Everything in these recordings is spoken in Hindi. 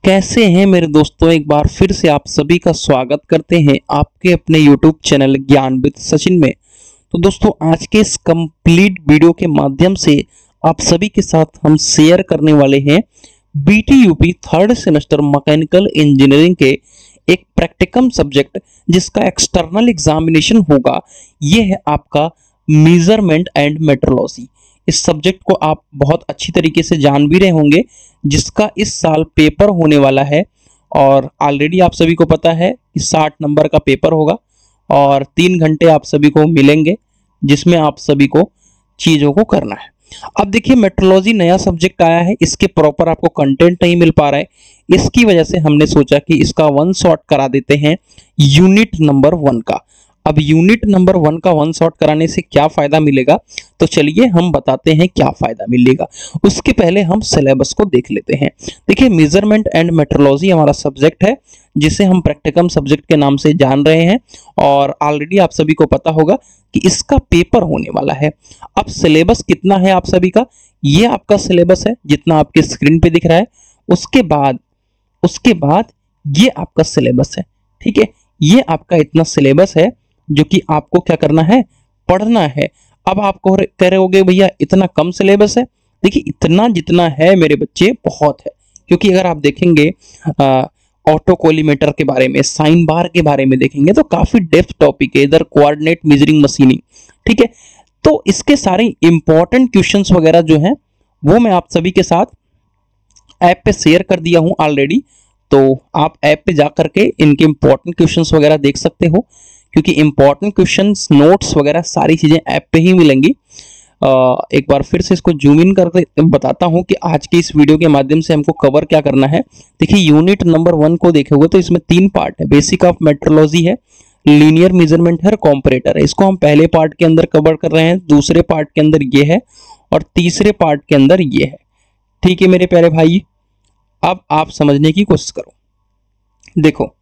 कैसे हैं मेरे दोस्तों। एक बार फिर से आप सभी का स्वागत करते हैं आपके अपने YouTube चैनल ज्ञान विद सचिन में। तो दोस्तों, आज के इस कंप्लीट वीडियो के माध्यम से आप सभी के साथ हम शेयर करने वाले हैं BTUP third semester mechanical engineering के एक प्रैक्टिकम सब्जेक्ट जिसका एक्सटर्नल एग्जामिनेशन होगा। ये है आपका मेजरमेंट एंड मेट्रोलॉजी। इस सब्जेक्ट को आप बहुत अच्छी तरीके से जान भी रहे होंगे, जिसका इस साल पेपर होने वाला है और ऑलरेडी आप सभी को पता है कि 60 नंबर का पेपर होगा और 3 घंटे आप सभी को मिलेंगे जिसमें आप सभी को चीज़ों को करना है। अब देखिए, मेट्रोलॉजी नया सब्जेक्ट आया है, इसके प्रॉपर आपको कंटेंट नहीं मिल पा रहा है। इसकी वजह से हमने सोचा कि इसका वन शॉट करा देते हैं यूनिट नंबर 1 का। अब यूनिट नंबर 1 का वन शॉट कराने से क्या फायदा मिलेगा, तो चलिए हम बताते हैं क्या फायदा मिलेगा। उसके पहले हम सिलेबस को देख लेते हैं। देखिए, मेजरमेंट एंड मेट्रोलॉजी हमारा सब्जेक्ट है जिसे हम प्रैक्टिकम सब्जेक्ट के नाम से जान रहे हैं और ऑलरेडी आप सभी को पता होगा कि इसका पेपर होने वाला है। अब सिलेबस कितना है आप सभी का, ये आपका सिलेबस है जितना आपके स्क्रीन पे दिख रहा है। उसके बाद ये आपका सिलेबस है, ठीक है। ये आपका इतना सिलेबस है जो कि आपको क्या करना है, पढ़ना है। अब आप कह रहे होगे भैया इतना कम सिलेबस है। देखिए, इतना जितना है मेरे बच्चे बहुत है, क्योंकि अगर आप देखेंगे ऑटो कोलिमेटर के बारे में, साइन बार के बारे में देखेंगे तो काफी डेप्थ टॉपिक है। इधर कोऑर्डिनेट मेजरिंग मशीनिंग, ठीक है। तो इसके सारे इंपॉर्टेंट क्वेश्चंस वगैरह जो हैं वो मैं आप सभी के साथ ऐप पे शेयर कर दिया हूं ऑलरेडी। तो आप ऐप पे जा करके इनके इंपॉर्टेंट क्वेश्चंस वगैरह देख सकते हो, क्योंकि इंपॉर्टेंट क्वेश्चंस, नोट्स वगैरह सारी चीजें ऐप पे ही मिलेंगी। एक बार फिर से इसको जूम इन करके बताता हूं कि आज की इस वीडियो के माध्यम से हमको कवर क्या करना है। देखिए, यूनिट नंबर 1 को देखोगे तो इसमें 3 पार्ट है। बेसिक ऑफ मेट्रोलॉजी है, लीनियर मेजरमेंट है और कॉम्परेटर है। इसको हम पहले पार्ट के अंदर कवर कर रहे हैं, दूसरे पार्ट के अंदर ये है और तीसरे पार्ट के अंदर ये है, ठीक है मेरे प्यारे भाई। अब आप समझने की कोशिश करो। देखो,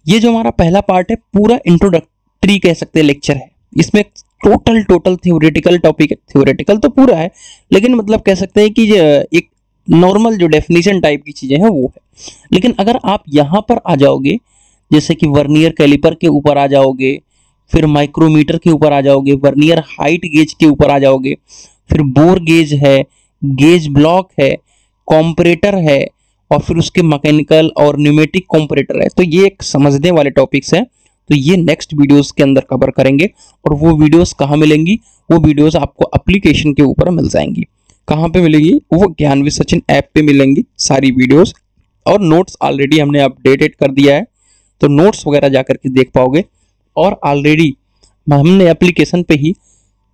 ये जो हमारा पहला पार्ट है पूरा इंट्रोडक्टरी कह सकते हैं, लेक्चर है। इसमें टोटल थ्योरेटिकल टॉपिक है। थ्योरेटिकल तो पूरा है, लेकिन मतलब कह सकते हैं कि एक नॉर्मल जो डेफिनेशन टाइप की चीजें हैं वो है। लेकिन अगर आप यहाँ पर आ जाओगे, जैसे कि वर्नियर कैलिपर के ऊपर आ जाओगे, फिर माइक्रोमीटर के ऊपर आ जाओगे, वर्नियर हाइट गेज के ऊपर आ जाओगे, फिर बोर गेज है, गेज ब्लॉक है, कॉम्परेटर है और फिर उसके मैकेनिकल और न्यूमेटिक कॉम्परेटर है। तो ये एक समझने वाले टॉपिक्स हैं। तो ये नेक्स्ट वीडियोस के अंदर कवर करेंगे। और वो वीडियोस कहाँ मिलेंगी, वो वीडियोस आपको एप्लीकेशन के ऊपर मिल जाएंगी। कहाँ पे मिलेगी, वो ज्ञान विद सचिन ऐप पे मिलेंगी सारी वीडियोस। और नोट्स ऑलरेडी हमने अपडेटेड कर दिया है, तो नोट्स वगैरह जाकर के देख पाओगे। और ऑलरेडी हमने एप्लीकेशन पे ही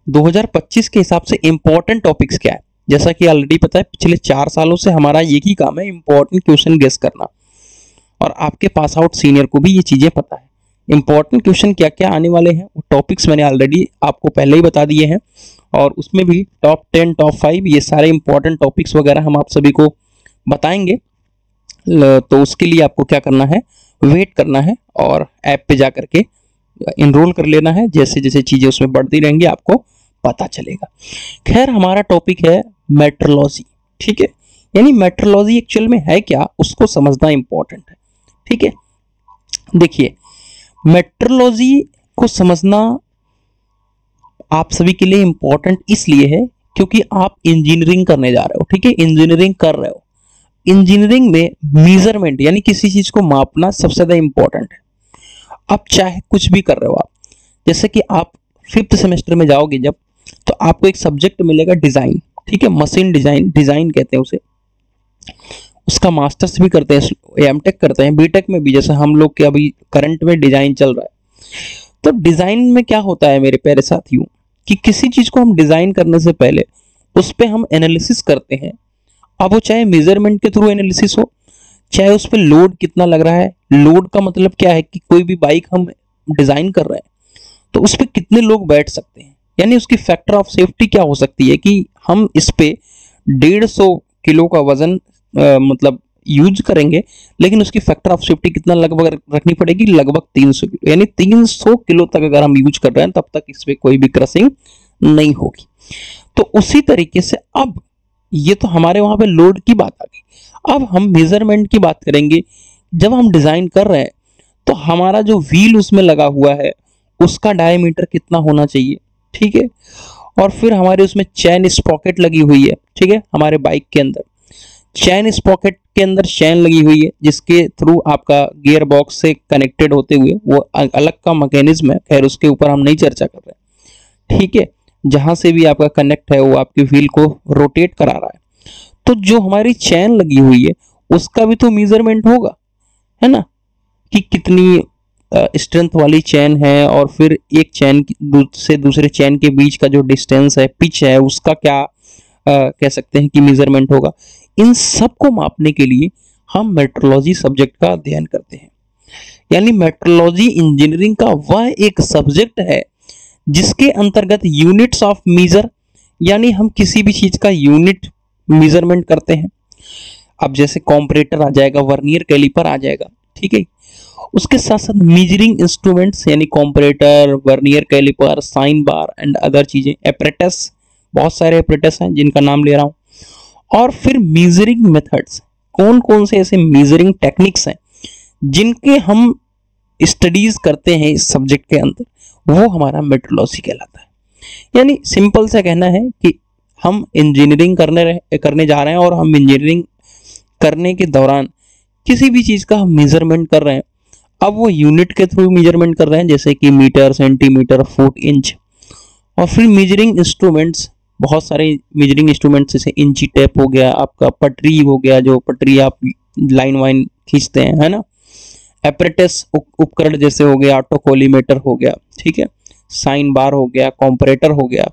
2025 के हिसाब से इंपॉर्टेंट टॉपिक्स क्या है, जैसा कि ऑलरेडी पता है पिछले 4 सालों से हमारा एक ही काम है, इंपॉर्टेंट क्वेश्चन गेस करना। और आपके पास आउट सीनियर को भी ये चीजें पता है। इंपॉर्टेंट क्वेश्चन क्या क्या आने वाले हैं वो टॉपिक्स मैंने ऑलरेडी आपको पहले ही बता दिए हैं, और उसमें भी टॉप 10 टॉप 5 ये सारे इंपॉर्टेंट टॉपिक्स वगैरह हम आप सभी को बताएंगे। तो उसके लिए आपको क्या करना है, वेट करना है और ऐप पे जा करके इनरोल कर लेना है। जैसे जैसे चीजें उसमें बढ़ती रहेंगी आपको पता चलेगा। खैर, हमारा टॉपिक है मेट्रोलॉजी, ठीक है। यानी मेट्रोलॉजी एक्चुअल में है क्या, उसको समझना इंपॉर्टेंट है, ठीक है। देखिए, मेट्रोलॉजी को समझना आप सभी के लिए इंपॉर्टेंट इसलिए है क्योंकि आप इंजीनियरिंग करने जा रहे हो, ठीक है। इंजीनियरिंग कर रहे हो। इंजीनियरिंग में मेजरमेंट यानी किसी चीज को मापना सबसे ज्यादा इंपॉर्टेंट है। आप चाहे कुछ भी कर रहे हो, आप जैसे कि आप 5th सेमेस्टर में जाओगे जब, तो आपको एक सब्जेक्ट मिलेगा डिजाइन, ठीक है। मशीन डिजाइन कहते हैं उसे। उसका मास्टर्स भी करते हैं, एमटेक करते हैं, बीटेक में भी, जैसे हम लोग के अभी करंट में डिजाइन चल रहा है। तो डिजाइन में क्या होता है मेरे प्यारे साथियों, कि किसी चीज को हम डिजाइन करने से पहले उस पर हम एनालिसिस करते हैं। अब वो चाहे मेजरमेंट के थ्रू एनालिसिस हो, चाहे उस पर लोड कितना लग रहा है। लोड का मतलब क्या है कि कोई भी बाइक हम डिजाइन कर रहे हैं तो उस पर कितने लोग बैठ सकते हैं, यानी उसकी फैक्टर ऑफ सेफ्टी क्या हो सकती है कि हम इस पे 150 किलो का वजन मतलब यूज करेंगे, लेकिन उसकी फैक्टर ऑफ सेफ्टी कितना लगभग रखनी पड़ेगी, लगभग 300 किलो। यानी 300 किलो तक अगर हम यूज कर रहे हैं तब तक इस पे कोई भी क्रशिंग नहीं होगी। तो उसी तरीके से अब ये तो हमारे वहां पे लोड की बात आ गई। अब हम मेजरमेंट की बात करेंगे। जब हम डिजाइन कर रहे हैं तो हमारा जो व्हील उसमें लगा हुआ है उसका डायमीटर कितना होना चाहिए, ठीक है। और फिर हमारे उसमें चैन स्प्रॉकेट लगी हुई है, ठीक है। हमारे बाइक के अंदर चैन स्प्रॉकेट के अंदर चैन लगी हुई है जिसके थ्रू आपका गियर बॉक्स से कनेक्टेड होते हुए वो अलग का मैकेनिज्म है, खैर उसके ऊपर हम नहीं चर्चा कर रहे, ठीक है। जहां से भी आपका कनेक्ट है वो आपके व्हील को रोटेट करा रहा है। तो जो हमारी चैन लगी हुई है उसका भी तो मेजरमेंट होगा, है ना, कि कितनी स्ट्रेंथ वाली चैन है और फिर एक चैन से दूसरे चैन के बीच का जो डिस्टेंस है, पिच है, उसका क्या कह सकते हैं कि मेजरमेंट होगा। इन सब को मापने के लिए हम मेट्रोलॉजी सब्जेक्ट का अध्ययन करते हैं। यानी मेट्रोलॉजी इंजीनियरिंग का वह एक सब्जेक्ट है जिसके अंतर्गत यूनिट्स ऑफ मेजर, यानी हम किसी भी चीज का यूनिट मेजरमेंट करते हैं। अब जैसे कॉम्परेटर आ जाएगा, वर्नियर कैलिपर आ जाएगा, ठीक है। उसके साथ साथ मेजरिंग इंस्ट्रूमेंट्स यानी comparator, vernier calliper, sine bar and other चीजें, एपरेटस, बहुत सारे एपरेटस हैं जिनका नाम ले रहा हूं। और फिर मेजरिंग मेथड्स, कौन कौन से ऐसे मेजरिंग टेक्निक्स हैं जिनके हम स्टडीज करते हैं इस सब्जेक्ट के अंदर, वो हमारा मेट्रोलॉजी कहलाता है। यानी सिंपल सा कहना है कि हम इंजीनियरिंग करने जा रहे हैं और हम इंजीनियरिंग करने के दौरान किसी भी चीज का हम मेजरमेंट कर रहे हैं। अब वो यूनिट के थ्रू मेजरमेंट कर रहे हैं जैसे कि मीटर, सेंटीमीटर, फुट, इंच। और फिर मेजरिंग इंस्ट्रूमेंट्स, बहुत सारे मेजरिंग इंस्ट्रूमेंट्स जैसे इंची टेप हो गया, आपका पटरी हो गया, जो पटरी आप लाइन वाइन खींचते हैं, है ना। एपरेटस उपकरण जैसे हो गया, ऑटोकोलीमेटर हो गया, ठीक है, साइन बार हो गया, कॉम्परेटर हो गया।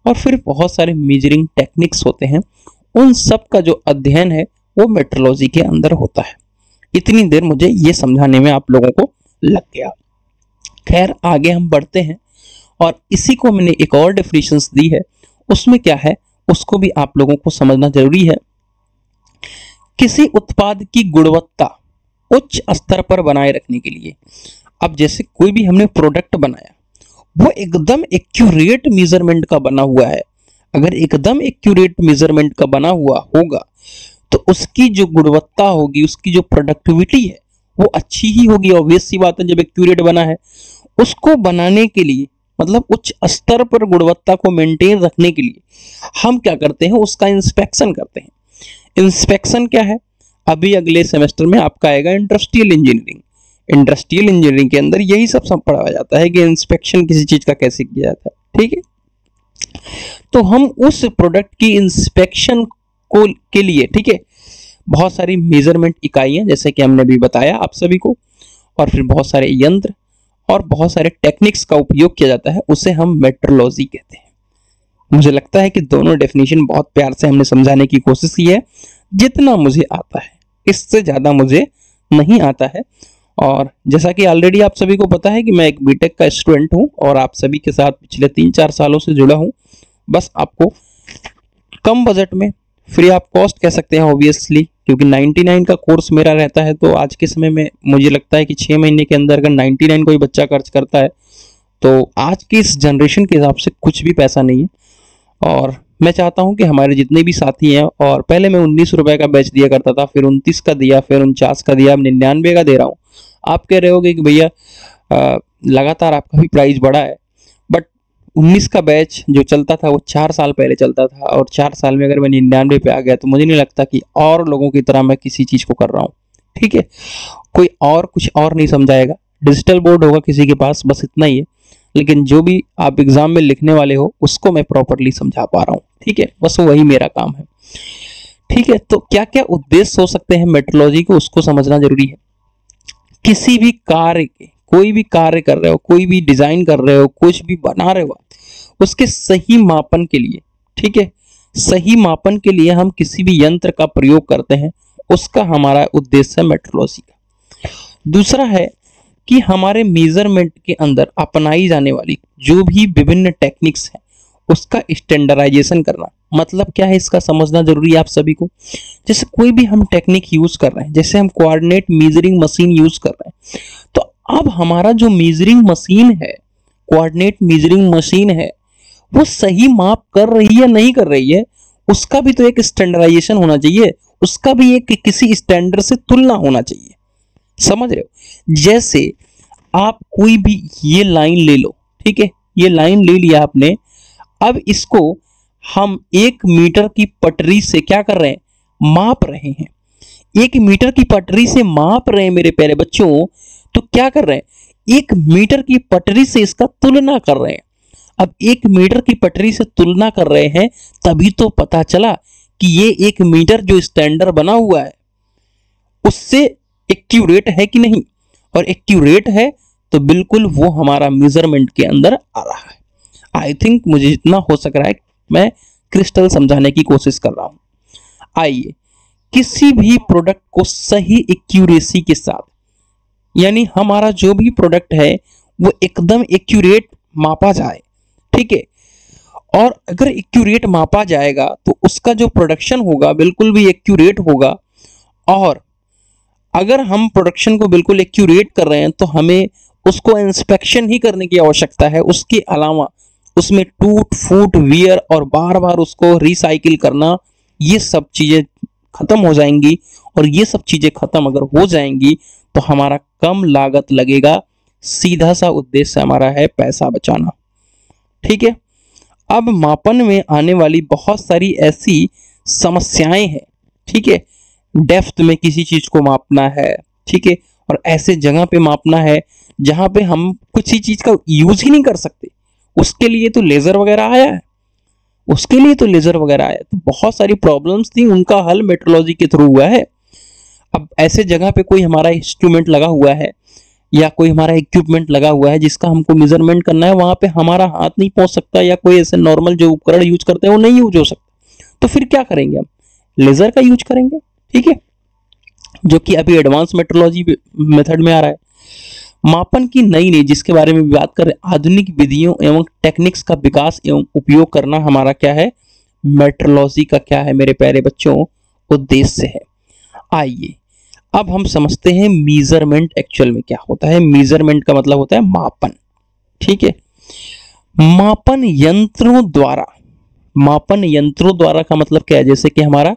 और फिर बहुत सारे मेजरिंग टेक्निक्स होते हैं, उन सब का जो अध्ययन है वो मेट्रोलॉजी के अंदर होता है। इतनी देर मुझे ये समझाने में आप लोगों को लग गया। खैर आगे हम बढ़ते हैं और इसी को मैंने एक और डेफिनेशंस दी है, उसमें क्या है उसको भी आप लोगों को समझना जरूरी है। किसी उत्पाद की गुणवत्ता उच्च स्तर पर बनाए रखने के लिए, अब जैसे कोई भी हमने प्रोडक्ट बनाया वो एकदम एक्यूरेट मेजरमेंट का बना हुआ है, अगर एकदम एक्यूरेट मेजरमेंट का बना हुआ होगा तो उसकी जो गुणवत्ता होगी, उसकी जो प्रोडक्टिविटी है वो अच्छी ही होगी। ऑब्वियस सी बात है, जब एक्यूरेट बना है। उसको बनाने के लिए मतलब उच्च स्तर पर गुणवत्ता को मेंटेन रखने के लिए हम क्या करते हैं, उसका इंस्पेक्शन करते हैं। इंस्पेक्शन क्या है, अभी अगले सेमेस्टर में आपका आएगा इंडस्ट्रियल इंजीनियरिंग। इंडस्ट्रियल इंजीनियरिंग के अंदर यही सब पढ़ाया जाता है कि इंस्पेक्शन किसी चीज का कैसे किया जाता है, ठीक है। तो हम उस प्रोडक्ट की इंस्पेक्शन को के लिए, ठीक है, बहुत सारी मेजरमेंट इकाइयां जैसे कि हमने भी बताया आप सभी को, और फिर बहुत सारे यंत्र और बहुत सारे टेक्निक्स का उपयोग किया जाता है, उसे हम मेट्रोलॉजी कहते हैं। मुझे लगता है कि दोनों डेफिनेशन बहुत प्यार से हमने समझाने की कोशिश की है, जितना मुझे आता है, इससे ज्यादा मुझे नहीं आता है। और जैसा कि ऑलरेडी आप सभी को पता है कि मैं एक बीटेक का स्टूडेंट हूं और आप सभी के साथ पिछले 3-4 सालों से जुड़ा हूं। बस आपको कम बजट में, फ्री ऑफ कॉस्ट कह सकते हैं ऑब्वियसली, क्योंकि 99 का कोर्स मेरा रहता है, तो आज के समय में मुझे लगता है कि 6 महीने के अंदर अगर 99 कोई बच्चा खर्च करता है तो आज की इस जनरेशन के हिसाब से कुछ भी पैसा नहीं है। और मैं चाहता हूं कि हमारे जितने भी साथी हैं, और पहले मैं 19 रुपए का बैच दिया करता था, फिर 29 का दिया, फिर 49 का दिया, अब 99 का दे रहा हूं। आप कह रहे होगे कि भैया लगातार आपका भी प्राइस बढ़ा है, बट 19 का बैच जो चलता था वो 4 साल पहले चलता था, और 4 साल में अगर मैं 99 पे आ गया तो मुझे नहीं लगता कि और लोगों की तरह मैं किसी चीज को कर रहा हूँ, ठीक है। कोई और कुछ और नहीं समझाएगा, डिजिटल बोर्ड होगा किसी के पास, बस इतना ही है, लेकिन जो भी आप एग्जाम में लिखने वाले हो उसको मैं प्रॉपरली समझा पा रहा हूँ, ठीक है, बस वही मेरा काम है, ठीक है। तो क्या क्या उद्देश्य हो सकते हैं मेट्रोलॉजी को, उसको समझना जरूरी है। किसी भी कार्य के, कोई भी कार्य कर रहे हो, कोई भी डिजाइन कर रहे हो, कुछ भी बना रहे हो, उसके सही मापन के लिए, ठीक है, सही मापन के लिए हम किसी भी यंत्र का प्रयोग करते हैं, उसका हमारा उद्देश्य है मेट्रोलॉजी का। दूसरा है कि हमारे मेजरमेंट के अंदर अपनाई जाने वाली जो भी विभिन्न टेक्निक्स हैं उसका स्टैंडर्डाइजेशन करना। मतलब क्या है, इसका समझना जरूरी है आप सभी को। जैसे कोई भी हम टेक्निक यूज कर रहे हैं, जैसे हम कोऑर्डिनेट मेजरिंग मशीन यूज कर रहे हैं, तो अब हमारा जो मेजरिंग मशीन है, कोऑर्डिनेट मेजरिंग मशीन है, वो सही माप कर रही है नहीं कर रही है, उसका भी तो एक स्टैंडर्डाइजेशन होना चाहिए, उसका भी एक किसी स्टैंडर्ड से तुलना होना चाहिए। समझ रहे हो? जैसे आप कोई भी ये लाइन ले लो, ठीक है, ये लाइन ले लिया आपने, अब इसको हम 1 मीटर की पटरी से क्या कर रहे हैं, माप रहे हैं। 1 मीटर की पटरी से माप रहे हैं मेरे प्यारे बच्चों, तो क्या कर रहे हैं, 1 मीटर की पटरी से इसका तुलना कर रहे हैं। अब 1 मीटर की पटरी से तुलना कर रहे हैं, तभी तो पता चला कि ये 1 मीटर जो स्टैंडर्ड बना हुआ है उससे एक्यूरेट है कि नहीं, और एक्यूरेट है तो बिल्कुल वो हमारा मेजरमेंट के अंदर आ रहा है। आई थिंक मुझे जितना हो सक रहा है मैं क्रिस्टल समझाने की कोशिश कर रहा हूं। आइए, किसी भी प्रोडक्ट को सही एक्यूरेसी के साथ, यानी हमारा जो भी प्रोडक्ट है वो एकदम एक्यूरेट मापा जाए, ठीक है, और अगर एक्यूरेट मापा जाएगा तो उसका जो प्रोडक्शन होगा बिल्कुल भी एक्यूरेट होगा। और अगर हम प्रोडक्शन को बिल्कुल एक्यूरेट कर रहे हैं तो हमें उसको इंस्पेक्शन ही करने की आवश्यकता है, उसके अलावा उसमें टूट फूट वियर और बार बार उसको रिसाइकिल करना, ये सब चीजें खत्म हो जाएंगी। और ये सब चीजें खत्म अगर हो जाएंगी तो हमारा कम लागत लगेगा, सीधा सा उद्देश्य हमारा है पैसा बचाना, ठीक है। अब मापन में आने वाली बहुत सारी ऐसी समस्याएं हैं, ठीक है, डेप्थ में किसी चीज को मापना है, ठीक है, और ऐसे जगह पे मापना है जहां पे हम किसी चीज का यूज ही नहीं कर सकते, उसके लिए तो लेजर वगैरह आया है, तो बहुत सारी प्रॉब्लम्स थी, उनका हल मेट्रोलॉजी के थ्रू हुआ है। अब ऐसे जगह पे कोई हमारा इंस्ट्रूमेंट लगा हुआ है या कोई हमारा इक्विपमेंट लगा हुआ है जिसका हमको मेजरमेंट करना है, वहां पे हमारा हाथ नहीं पहुंच सकता, या कोई ऐसे नॉर्मल जो उपकरण यूज करते हैं वो नहीं यूज हो सकता, तो फिर क्या करेंगे, हम लेजर का यूज करेंगे, ठीक है, जो कि अभी एडवांस मेट्रोलॉजी मेथड में आ रहा है। मापन की नई जिसके बारे में बात करें, आधुनिक विधियों एवं टेक्निक्स का विकास एवं उपयोग करना हमारा क्या है, मेट्रोलॉजी का क्या है मेरे प्यारे बच्चों, उद्देश्य है। आइए अब हम समझते हैं मेजरमेंट एक्चुअल में क्या होता है। मेजरमेंट का मतलब होता है मापन, ठीक है। मापन यंत्रों द्वारा का मतलब क्या है, जैसे कि हमारा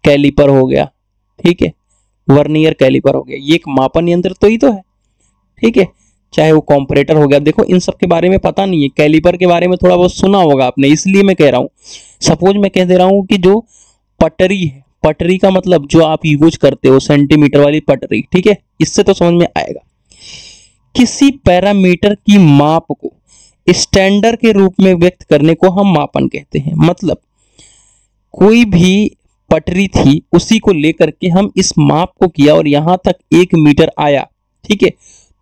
कैलिपर हो गया, ठीक है, वर्नियर कैलिपर हो गया, ये एक मापन यंत्र तो ही तो है, ठीक है, चाहे वो कॉम्परेटर हो गया। देखो इन सब के बारे में पता नहीं है, कैलिपर के बारे में थोड़ा बहुत सुना होगा आपने, इसलिए मैं कह रहा हूं। सपोज मैं कह दे रहा हूं कि जो पटरी है, पटरी का मतलब जो आप यूज करते हो सेंटीमीटर वाली पटरी, ठीक है, इससे तो समझ में आएगा। किसी पैरामीटर की माप को स्टैंडर्ड के रूप में व्यक्त करने को हम मापन कहते हैं। मतलब कोई भी पटरी थी, उसी को लेकर के हम इस माप को किया और यहां तक 1 मीटर आया, ठीक है,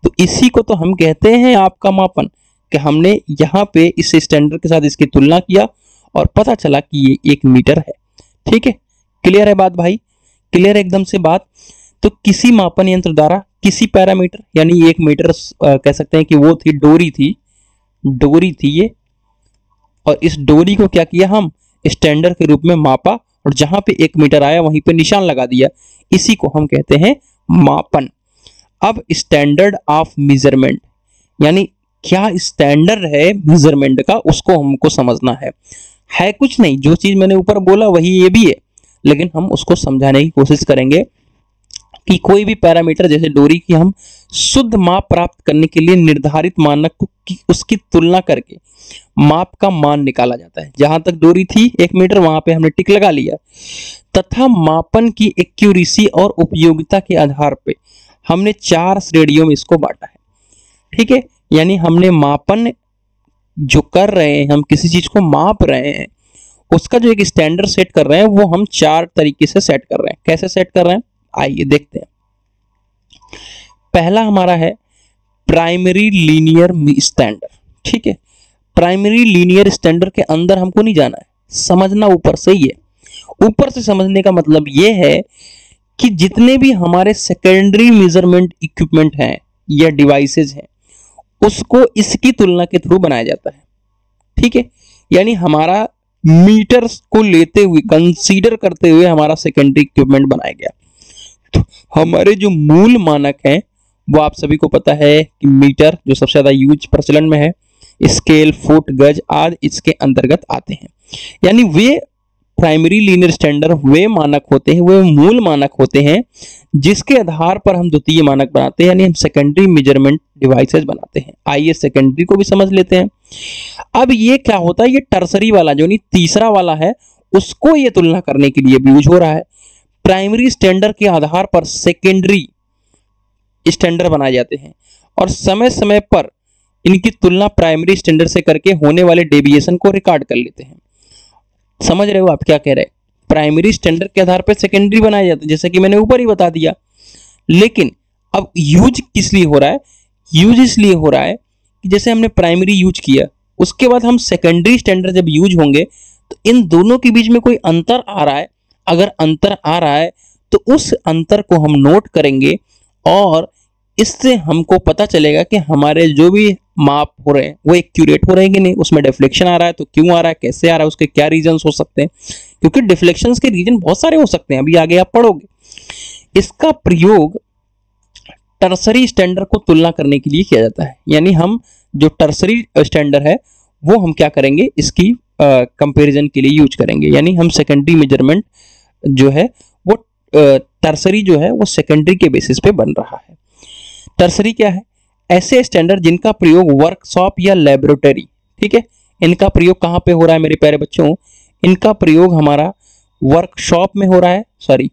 तो इसी को तो हम कहते हैं आपका मापन, कि हमने यहाँ पे इस स्टैंडर्ड के साथ इसकी तुलना किया और पता चला कि ये 1 मीटर है, ठीक है। क्लियर है बात भाई, क्लियर एकदम से बात। तो किसी मापन यंत्र द्वारा किसी पैरामीटर, यानी 1 मीटर कह सकते हैं कि वो थी, डोरी थी ये, और इस डोरी को क्या किया, हम स्टैंडर्ड के रूप में मापा और जहां पे 1 मीटर आया वहीं पे निशान लगा दिया, इसी को हम कहते हैं मापन। अब स्टैंडर्ड ऑफ मेजरमेंट, यानी क्या स्टैंडर्ड है मेजरमेंट का, उसको हमको समझना है कुछ नहीं, जो चीज मैंने ऊपर बोला वही ये भी है, लेकिन हम उसको समझाने की कोशिश करेंगे कि कोई भी पैरामीटर जैसे डोरी की हम शुद्ध माप प्राप्त करने के लिए निर्धारित मानक को उसकी तुलना करके माप का मान निकाला जाता है। जहां तक डोरी थी 1 मीटर, वहां पे हमने टिक लगा लिया, तथा मापन की एक्यूरेसी और उपयोगिता के आधार पे हमने 4 श्रेणियों में इसको बांटा है, ठीक है। यानी हमने मापन जो कर रहे हैं, हम किसी चीज को माप रहे हैं, उसका जो एक स्टैंडर्ड सेट कर रहे हैं, वो हम 4 तरीके से सेट कर रहे हैं। कैसे सेट कर रहे हैं, आइए देखते हैं। पहला हमारा है प्राइमरी लीनियर स्टैंडर्ड, ठीक है। प्राइमरी लीनियर स्टैंडर्ड के अंदर हमको नहीं जाना है, समझना ऊपर से ही है। ऊपर से समझने का मतलब ये है कि जितने भी हमारे सेकेंडरी मेजरमेंट इक्विपमेंट हैं या डिवाइसेज हैं, उसको इसकी तुलना के थ्रू बनाया जाता है, ठीक है। यानी हमारा मीटर्स को लेते हुए, कंसीडर करते हुए हमारा सेकेंडरी इक्विपमेंट बनाया गया। तो हमारे जो मूल मानक हैं वो आप सभी को पता है कि मीटर जो सबसे ज्यादा यूज प्रचलन में है, स्केल, फुट, गज आदि इसके अंतर्गत आते हैं। यानी वे प्राइमरी लीनियर स्टैंडर्ड वे मानक होते हैं, वे मूल मानक होते हैं जिसके आधार पर हम द्वितीय मानक बनाते हैं, यानी हम सेकेंडरी मेजरमेंट डिवाइसेस बनाते हैं। आइए सेकेंडरी को भी समझ लेते हैं। अब ये क्या होता है, ये टर्सरी वाला जो नहीं तीसरा वाला है उसको ये तुलना करने के लिए भी यूज हो रहा है। प्राइमरी स्टैंडर्ड के आधार पर सेकेंडरी स्टैंडर्ड बनाए जाते हैं और समय समय पर इनकी तुलना प्राइमरी स्टैंडर्ड से करके होने वाले डेविएशन को रिकॉर्ड कर लेते हैं। समझ रहे हो आप क्या कह रहे हैं? प्राइमरी स्टैंडर्ड के आधार पर सेकेंडरी बनाए जाते हैं, जैसे कि मैंने ऊपर ही बता दिया। लेकिन अब यूज किस लिए हो रहा है? यूज इसलिए हो रहा है कि जैसे हमने प्राइमरी यूज किया, उसके बाद हम सेकेंडरी स्टैंडर्ड जब यूज होंगे तो इन दोनों के बीच में कोई अंतर आ रहा है। अगर अंतर आ रहा है तो उस अंतर को हम नोट करेंगे और इससे हमको पता चलेगा कि हमारे जो भी माप हो रहे हैं वो एक्यूरेट हो रहे हैं कि नहीं, उसमें डिफ्लेक्शन आ रहा है तो क्यों आ रहा है, कैसे आ रहा है, उसके क्या रीजंस हो सकते हैं, क्योंकि डिफ्लेक्शंस के रीजन बहुत सारे हो सकते हैं, अभी आगे आप पढ़ोगे। इसका प्रयोग टर्सरी स्टैंडर्ड को तुलना करने के लिए किया जाता है, यानी हम जो टर्सरी स्टैंडर्ड है वो हम क्या करेंगे, इसकी कंपैरिजन के लिए यूज करेंगे, यानी हम सेकेंडरी मेजरमेंट जो है वो टर्सरी जो है वो सेकेंडरी के बेसिस पे बन रहा है। टर्सरी क्या है? ऐसे स्टैंडर्ड जिनका प्रयोग वर्कशॉप या लेबोरेटरी, ठीक है, इनका प्रयोग कहाँ पे हो रहा है मेरे प्यारे बच्चों? इनका प्रयोग हमारा वर्कशॉप में हो रहा है, सॉरी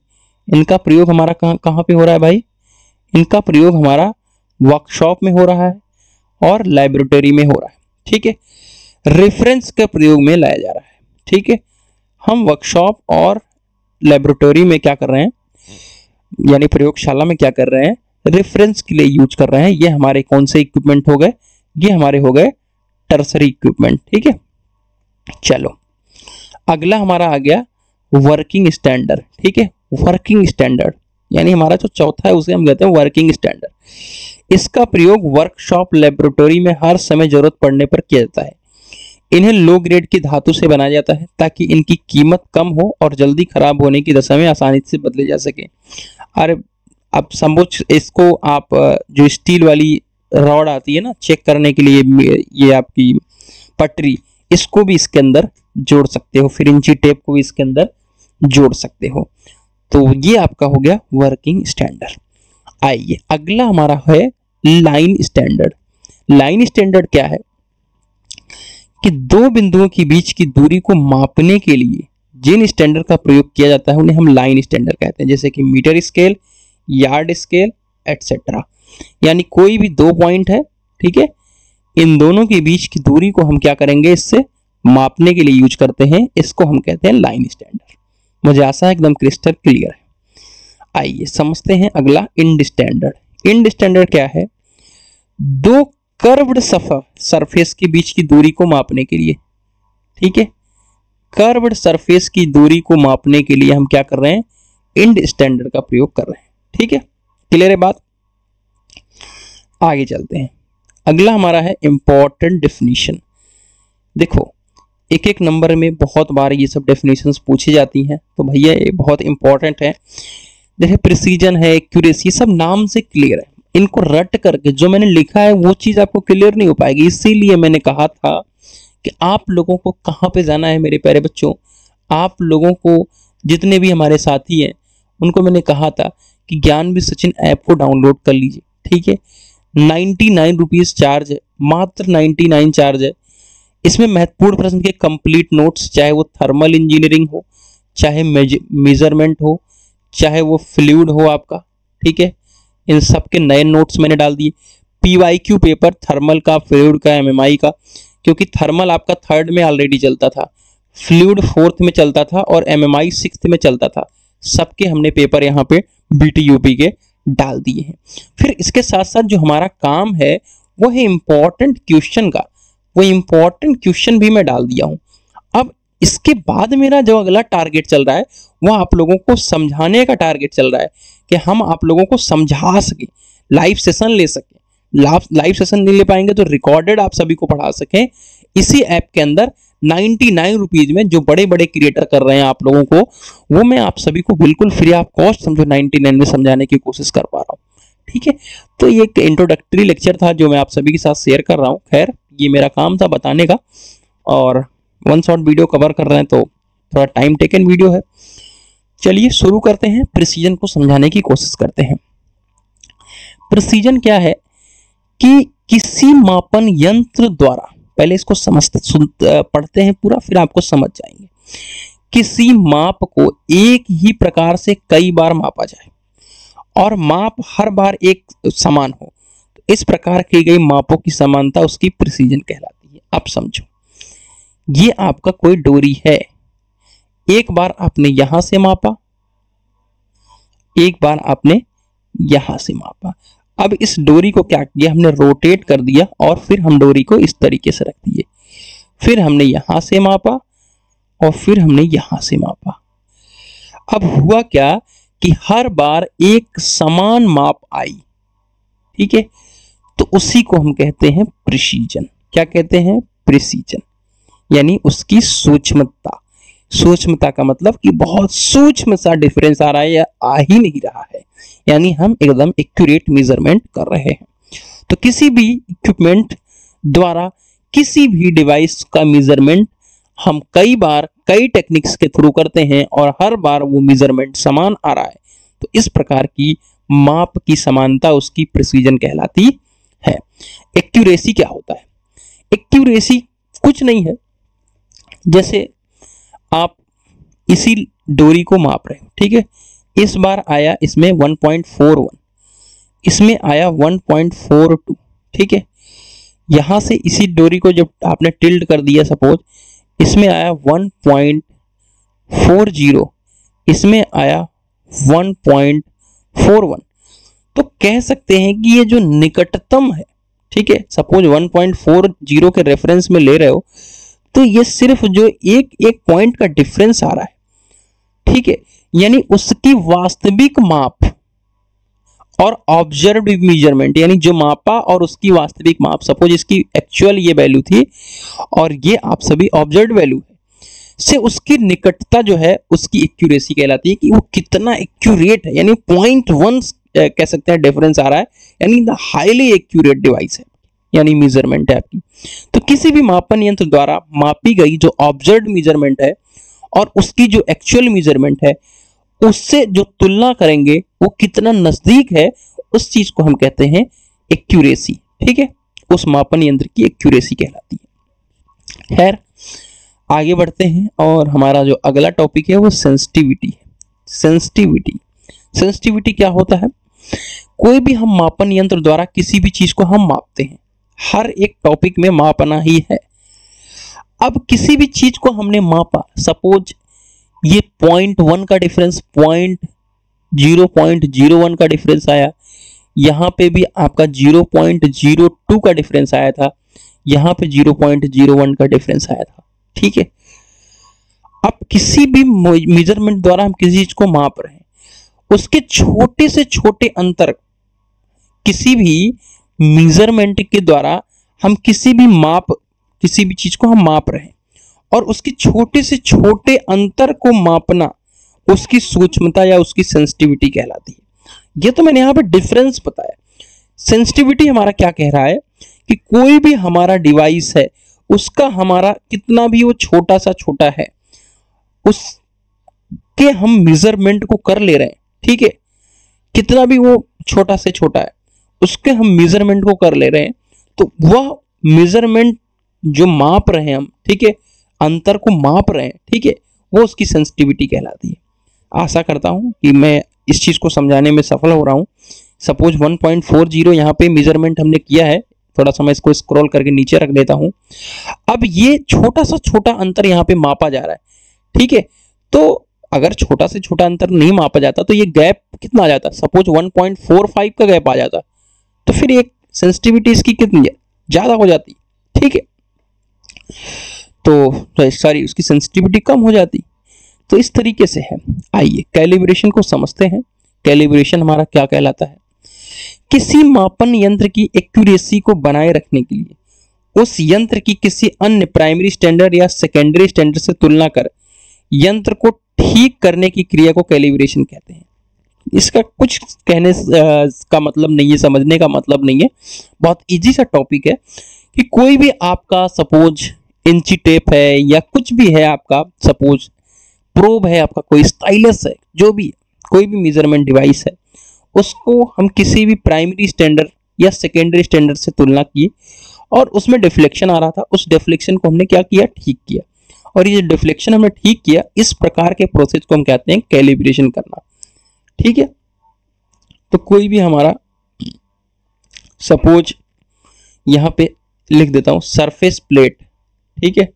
इनका प्रयोग हमारा कहाँ पे हो रहा है भाई? इनका प्रयोग हमारा वर्कशॉप में हो रहा है और लेबोरेटरी में हो रहा है, ठीक है। रेफरेंस के प्रयोग में लाया जा रहा है, ठीक है। हम वर्कशॉप और लेबोरेटरी में क्या कर रहे हैं, यानी प्रयोगशाला में क्या कर रहे हैं, रेफरेंस के लिए यूज कर रहे हैं। ये हमारे कौन से इक्विपमेंट हो गए? ये हमारे हो गए टर्सरी इक्विपमेंट, ठीक है। चलो अगला हमारा आ गया वर्किंग स्टैंडर्ड, ठीक है। वर्किंग स्टैंडर्ड यानी हमारा जो चौथा है उसे हम कहते हैं वर्किंग स्टैंडर्ड। इसका प्रयोग वर्कशॉप लेबोरेटरी में हर समय जरूरत पड़ने पर किया जाता है। इन्हें लो ग्रेड की धातु से बनाया जाता है ताकि इनकी कीमत कम हो और जल्दी खराब होने की दशा में आसानी से बदले जा सके। अरे अब समझ, इसको आप जो स्टील वाली रॉड आती है ना चेक करने के लिए, ये आपकी पटरी, इसको भी इसके अंदर जोड़ सकते हो, फिर इंची टेप को भी इसके अंदर जोड़ सकते हो। तो ये आपका हो गया वर्किंग स्टैंडर्ड। आइए अगला हमारा है लाइन स्टैंडर्ड। लाइन स्टैंडर्ड क्या है कि दो बिंदुओं के बीच की दूरी को मापने के लिए जिन स्टैंडर्ड का प्रयोग किया जाता है उन्हें हम लाइन स्टैंडर्ड कहते हैं, जैसे कि metre scale, yard scale etcetera. यानी कोई भी दो पॉइंट है, ठीक है, इन दोनों के बीच की दूरी को हम क्या करेंगे, इससे मापने के लिए यूज करते हैं, इसको हम कहते हैं लाइन स्टैंडर्ड। मुझे आशा है एकदम क्रिस्टल क्लियर है। आइए समझते हैं अगला इंड स्टैंडर्ड। इंड स्टैंडर्ड क्या है? दो कर्व्ड सरफेस के बीच की दूरी को मापने के लिए, ठीक है, कर्व्ड सरफेस की दूरी को मापने के लिए हम क्या कर रहे हैं, इंड स्टैंडर्ड का प्रयोग कर रहे हैं, ठीक है। क्लियर है बात? आगे चलते हैं। अगला हमारा है इंपॉर्टेंट डेफिनेशन। देखो एक एक नंबर में बहुत बार ये सब डेफिनेशंस पूछी जाती हैं, तो भैया ये बहुत इंपॉर्टेंट है। जैसे प्रिसीजन है, एक्यूरेसी, सब नाम से क्लियर है। इनको रट करके जो मैंने लिखा है वो चीज आपको क्लियर नहीं हो पाएगी। इसीलिए मैंने कहा था कि आप लोगों को कहाँ पे जाना है मेरे प्यारे बच्चों। आप लोगों को जितने भी हमारे साथी हैं उनको मैंने कहा था कि ज्ञान भी सचिन ऐप को डाउनलोड कर लीजिए, ठीक है। 99 रुपीज चार्ज है, मात्र 99 चार्ज है। इसमें महत्वपूर्ण प्रश्न के कंप्लीट नोट्स, चाहे वो थर्मल इंजीनियरिंग हो, चाहे मेजरमेंट हो, चाहे वो फ्लूइड हो आपका, ठीक है, इन सब के नए नोट्स मैंने डाल दिए। पीवाईक्यू पेपर थर्मल का, फ्लूइड का, एमएमआई का, क्योंकि थर्मल आपका 3rd में ऑलरेडी चलता था, फ्लूइड 4th में चलता था और एमएमआई 6th में चलता था। सबके हमने पेपर यहाँ पे बीटीयूपी के डाल दिए हैं। फिर इसके साथ साथ जो हमारा काम है वो है इंपॉर्टेंट क्वेश्चन का, वो इंपॉर्टेंट क्वेश्चन भी मैं डाल दिया हूँ। अब इसके बाद मेरा जो अगला टारगेट चल रहा है वो आप लोगों को समझाने का टारगेट चल रहा है कि हम आप लोगों को समझा सकें, लाइव सेशन ले सकें। लाइव सेशन नहीं ले पाएंगे तो रिकॉर्डेड आप सभी को पढ़ा सकें इसी ऐप के अंदर 99 रुपीज में। जो बड़े बड़े क्रिएटर कर रहे हैं आप लोगों को, वो मैं आप सभी को बिल्कुल फ्री ऑफ कॉस्ट समझो 99 में समझाने की कोशिश कर पा रहा हूँ, ठीक है। तो ये एक इंट्रोडक्टरी लेक्चर था जो मैं आप सभी के साथ शेयर कर रहा हूँ। खैर ये मेरा काम था बताने का, और वन शॉट वीडियो कवर कर रहे हैं तो थोड़ा टाइम टेकन वीडियो है। चलिए शुरू करते हैं, प्रिसीजन को समझाने की कोशिश करते हैं। प्रिसीजन क्या है कि किसी मापन यंत्र द्वारा, पहले इसको पढ़ते हैं पूरा, फिर आपको समझ जाएंगे। किसी माप को एक ही प्रकार से कई बार मापा जाए और माप हर बार एक समान हो, तो इस प्रकार की गई मापों की समानता उसकी प्रिसीजन कहलाती है। अब समझो, ये आपका कोई डोरी है, एक बार आपने यहां से मापा, एक बार आपने यहां से मापा। अब इस डोरी को क्या किया, हमने रोटेट कर दिया और फिर हम डोरी को इस तरीके से रख दिए, फिर हमने यहां से मापा और फिर हमने यहां से मापा। अब हुआ क्या कि हर बार एक समान माप आई, ठीक है, तो उसी को हम कहते हैं प्रिसीजन। क्या कहते हैं? प्रिसीजन, यानी उसकी सूक्ष्मता। सूक्ष्मता का मतलब कि बहुत सूक्ष्म सा डिफरेंस आ रहा है या आ ही नहीं रहा है, यानी हम एकदम एक्यूरेट मेजरमेंट कर रहे हैं। तो किसी भी इक्विपमेंट द्वारा किसी भी डिवाइस का मेजरमेंट हम कई बार कई टेक्निक्स के थ्रू करते हैं और हर बार वो मेजरमेंट समान आ रहा है, तो इस प्रकार की माप की समानता उसकी प्रिसीजन कहलाती है। एक्यूरेसी क्या होता है? एक्यूरेसी कुछ नहीं है, जैसे आप इसी डोरी को माप रहे हो, ठीक है, इस बार आया इसमें 1.41, इसमें आया 1.42, ठीक है, यहां से इसी डोरी को जब आपने टिल्ट कर दिया, सपोज इसमें आया 1.40, इसमें आया 1.41, तो कह सकते हैं कि ये जो निकटतम है, ठीक है, सपोज 1.40 के रेफरेंस में ले रहे हो, तो ये सिर्फ जो एक एक पॉइंट का डिफरेंस आ रहा है, ठीक है, यानी उसकी वास्तविक माप और ऑब्जर्व्ड मेजरमेंट, यानी जो मापा और उसकी वास्तविक माप, सपोज इसकी एक्चुअल ये वैल्यू थी और ये आप सभी ऑब्जर्व्ड वैल्यू है, से उसकी निकटता जो है उसकी एक्यूरेसी कहलाती है कि वो कितना एक्यूरेट है, यानी 0.1 कह सकते हैं डिफरेंस आ रहा है, यानी द हाईली एक्यूरेट डिवाइस है, यानी मेजरमेंट है आपकी। तो किसी भी मापन यंत्र द्वारा मापी गई जो ऑब्जर्व्ड मेजरमेंट है और उसकी जो एक्चुअल मेजरमेंट है, उससे जो तुलना करेंगे वो कितना नजदीक है, उस चीज को हम कहते हैं एक्यूरेसी, ठीक है, उस मापन यंत्र की एक्यूरेसी कहलाती है। खैर आगे बढ़ते हैं और हमारा जो अगला टॉपिक है वो सेंसिटिविटी है। सेंसिटिविटी क्या होता है? कोई भी हम मापन यंत्र द्वारा किसी भी चीज को हम मापते हैं, हर एक टॉपिक में मापना ही है। अब किसी भी चीज को हमने मापा, सपोज ये 0.1 का डिफरेंस 0.01 का डिफरेंस आया, यहां पे भी आपका 0.02 का डिफरेंस आया था, यहां पे 0.01 का डिफरेंस आया था, ठीक है। अब किसी भी मेजरमेंट द्वारा हम किसी चीज को माप रहे हैं, उसके छोटे से छोटे अंतर, किसी भी मेजरमेंट के द्वारा हम किसी भी चीज को हम माप रहे हैं और उसके छोटे से छोटे अंतर को मापना उसकी सूक्ष्मता या उसकी सेंसिटिविटी कहलाती है। ये तो मैंने यहां पे डिफरेंस बताया। सेंसिटिविटी हमारा क्या कह रहा है कि कोई भी हमारा डिवाइस है, उसका हमारा कितना भी वो छोटा सा छोटा है, उसके हम मेजरमेंट को कर ले रहे हैं, ठीक है, कितना भी वो छोटा से छोटा है उसके हम मेजरमेंट को कर ले रहे हैं, तो वह मेजरमेंट जो माप रहे हैं हम, ठीक है, अंतर को माप रहे हैं, ठीक है, वो उसकी सेंसिटिविटी कहलाती है। आशा करता हूं कि मैं इस चीज को समझाने में सफल हो रहा हूं। सपोज 1.40 यहाँ पे मेजरमेंट हमने किया है, थोड़ा सा मैं इसको स्क्रॉल करके नीचे रख देता हूं। अब ये छोटा सा छोटा अंतर यहाँ पे मापा जा रहा है, ठीक है, तो अगर छोटा से छोटा अंतर नहीं मापा जाता तो ये गैप कितना आ जाता, सपोज 1.45 का गैप आ जाता, तो फिर एक सेंसिटिविटी इसकी कितनी है, ज्यादा हो जाती, ठीक है, तो सॉरी उसकी सेंसिटिविटी कम हो जाती। तो इस तरीके से है। आइए कैलिब्रेशन को समझते हैं। कैलिब्रेशन हमारा क्या कहलाता है? किसी मापन यंत्र की एक्यूरेसी को बनाए रखने के लिए उस यंत्र की किसी अन्य प्राइमरी स्टैंडर्ड या सेकेंडरी स्टैंडर्ड से तुलना कर यंत्र को ठीक करने की क्रिया को कैलिब्रेशन कहते हैं। इसका कुछ कहने का मतलब नहीं है, समझने का मतलब नहीं है, बहुत इजी सा टॉपिक है कि कोई भी आपका सपोज इंची टेप है या कुछ भी है आपका, सपोज प्रोब है, आपका कोई स्टाइलस है, जो भी कोई भी मेजरमेंट डिवाइस है, उसको हम किसी भी प्राइमरी स्टैंडर्ड या सेकेंडरी स्टैंडर्ड से तुलना किए और उसमें डिफ्लेक्शन आ रहा था, उस डिफ्लेक्शन को हमने क्या किया, ठीक किया। और ये डिफ्लेक्शन हमने ठीक किया, इस प्रकार के प्रोसेस को हम कहते हैं कैलिब्रेशन करना। ठीक है, तो कोई भी हमारा, सपोज यहां पे लिख देता हूं सरफेस प्लेट, ठीक है,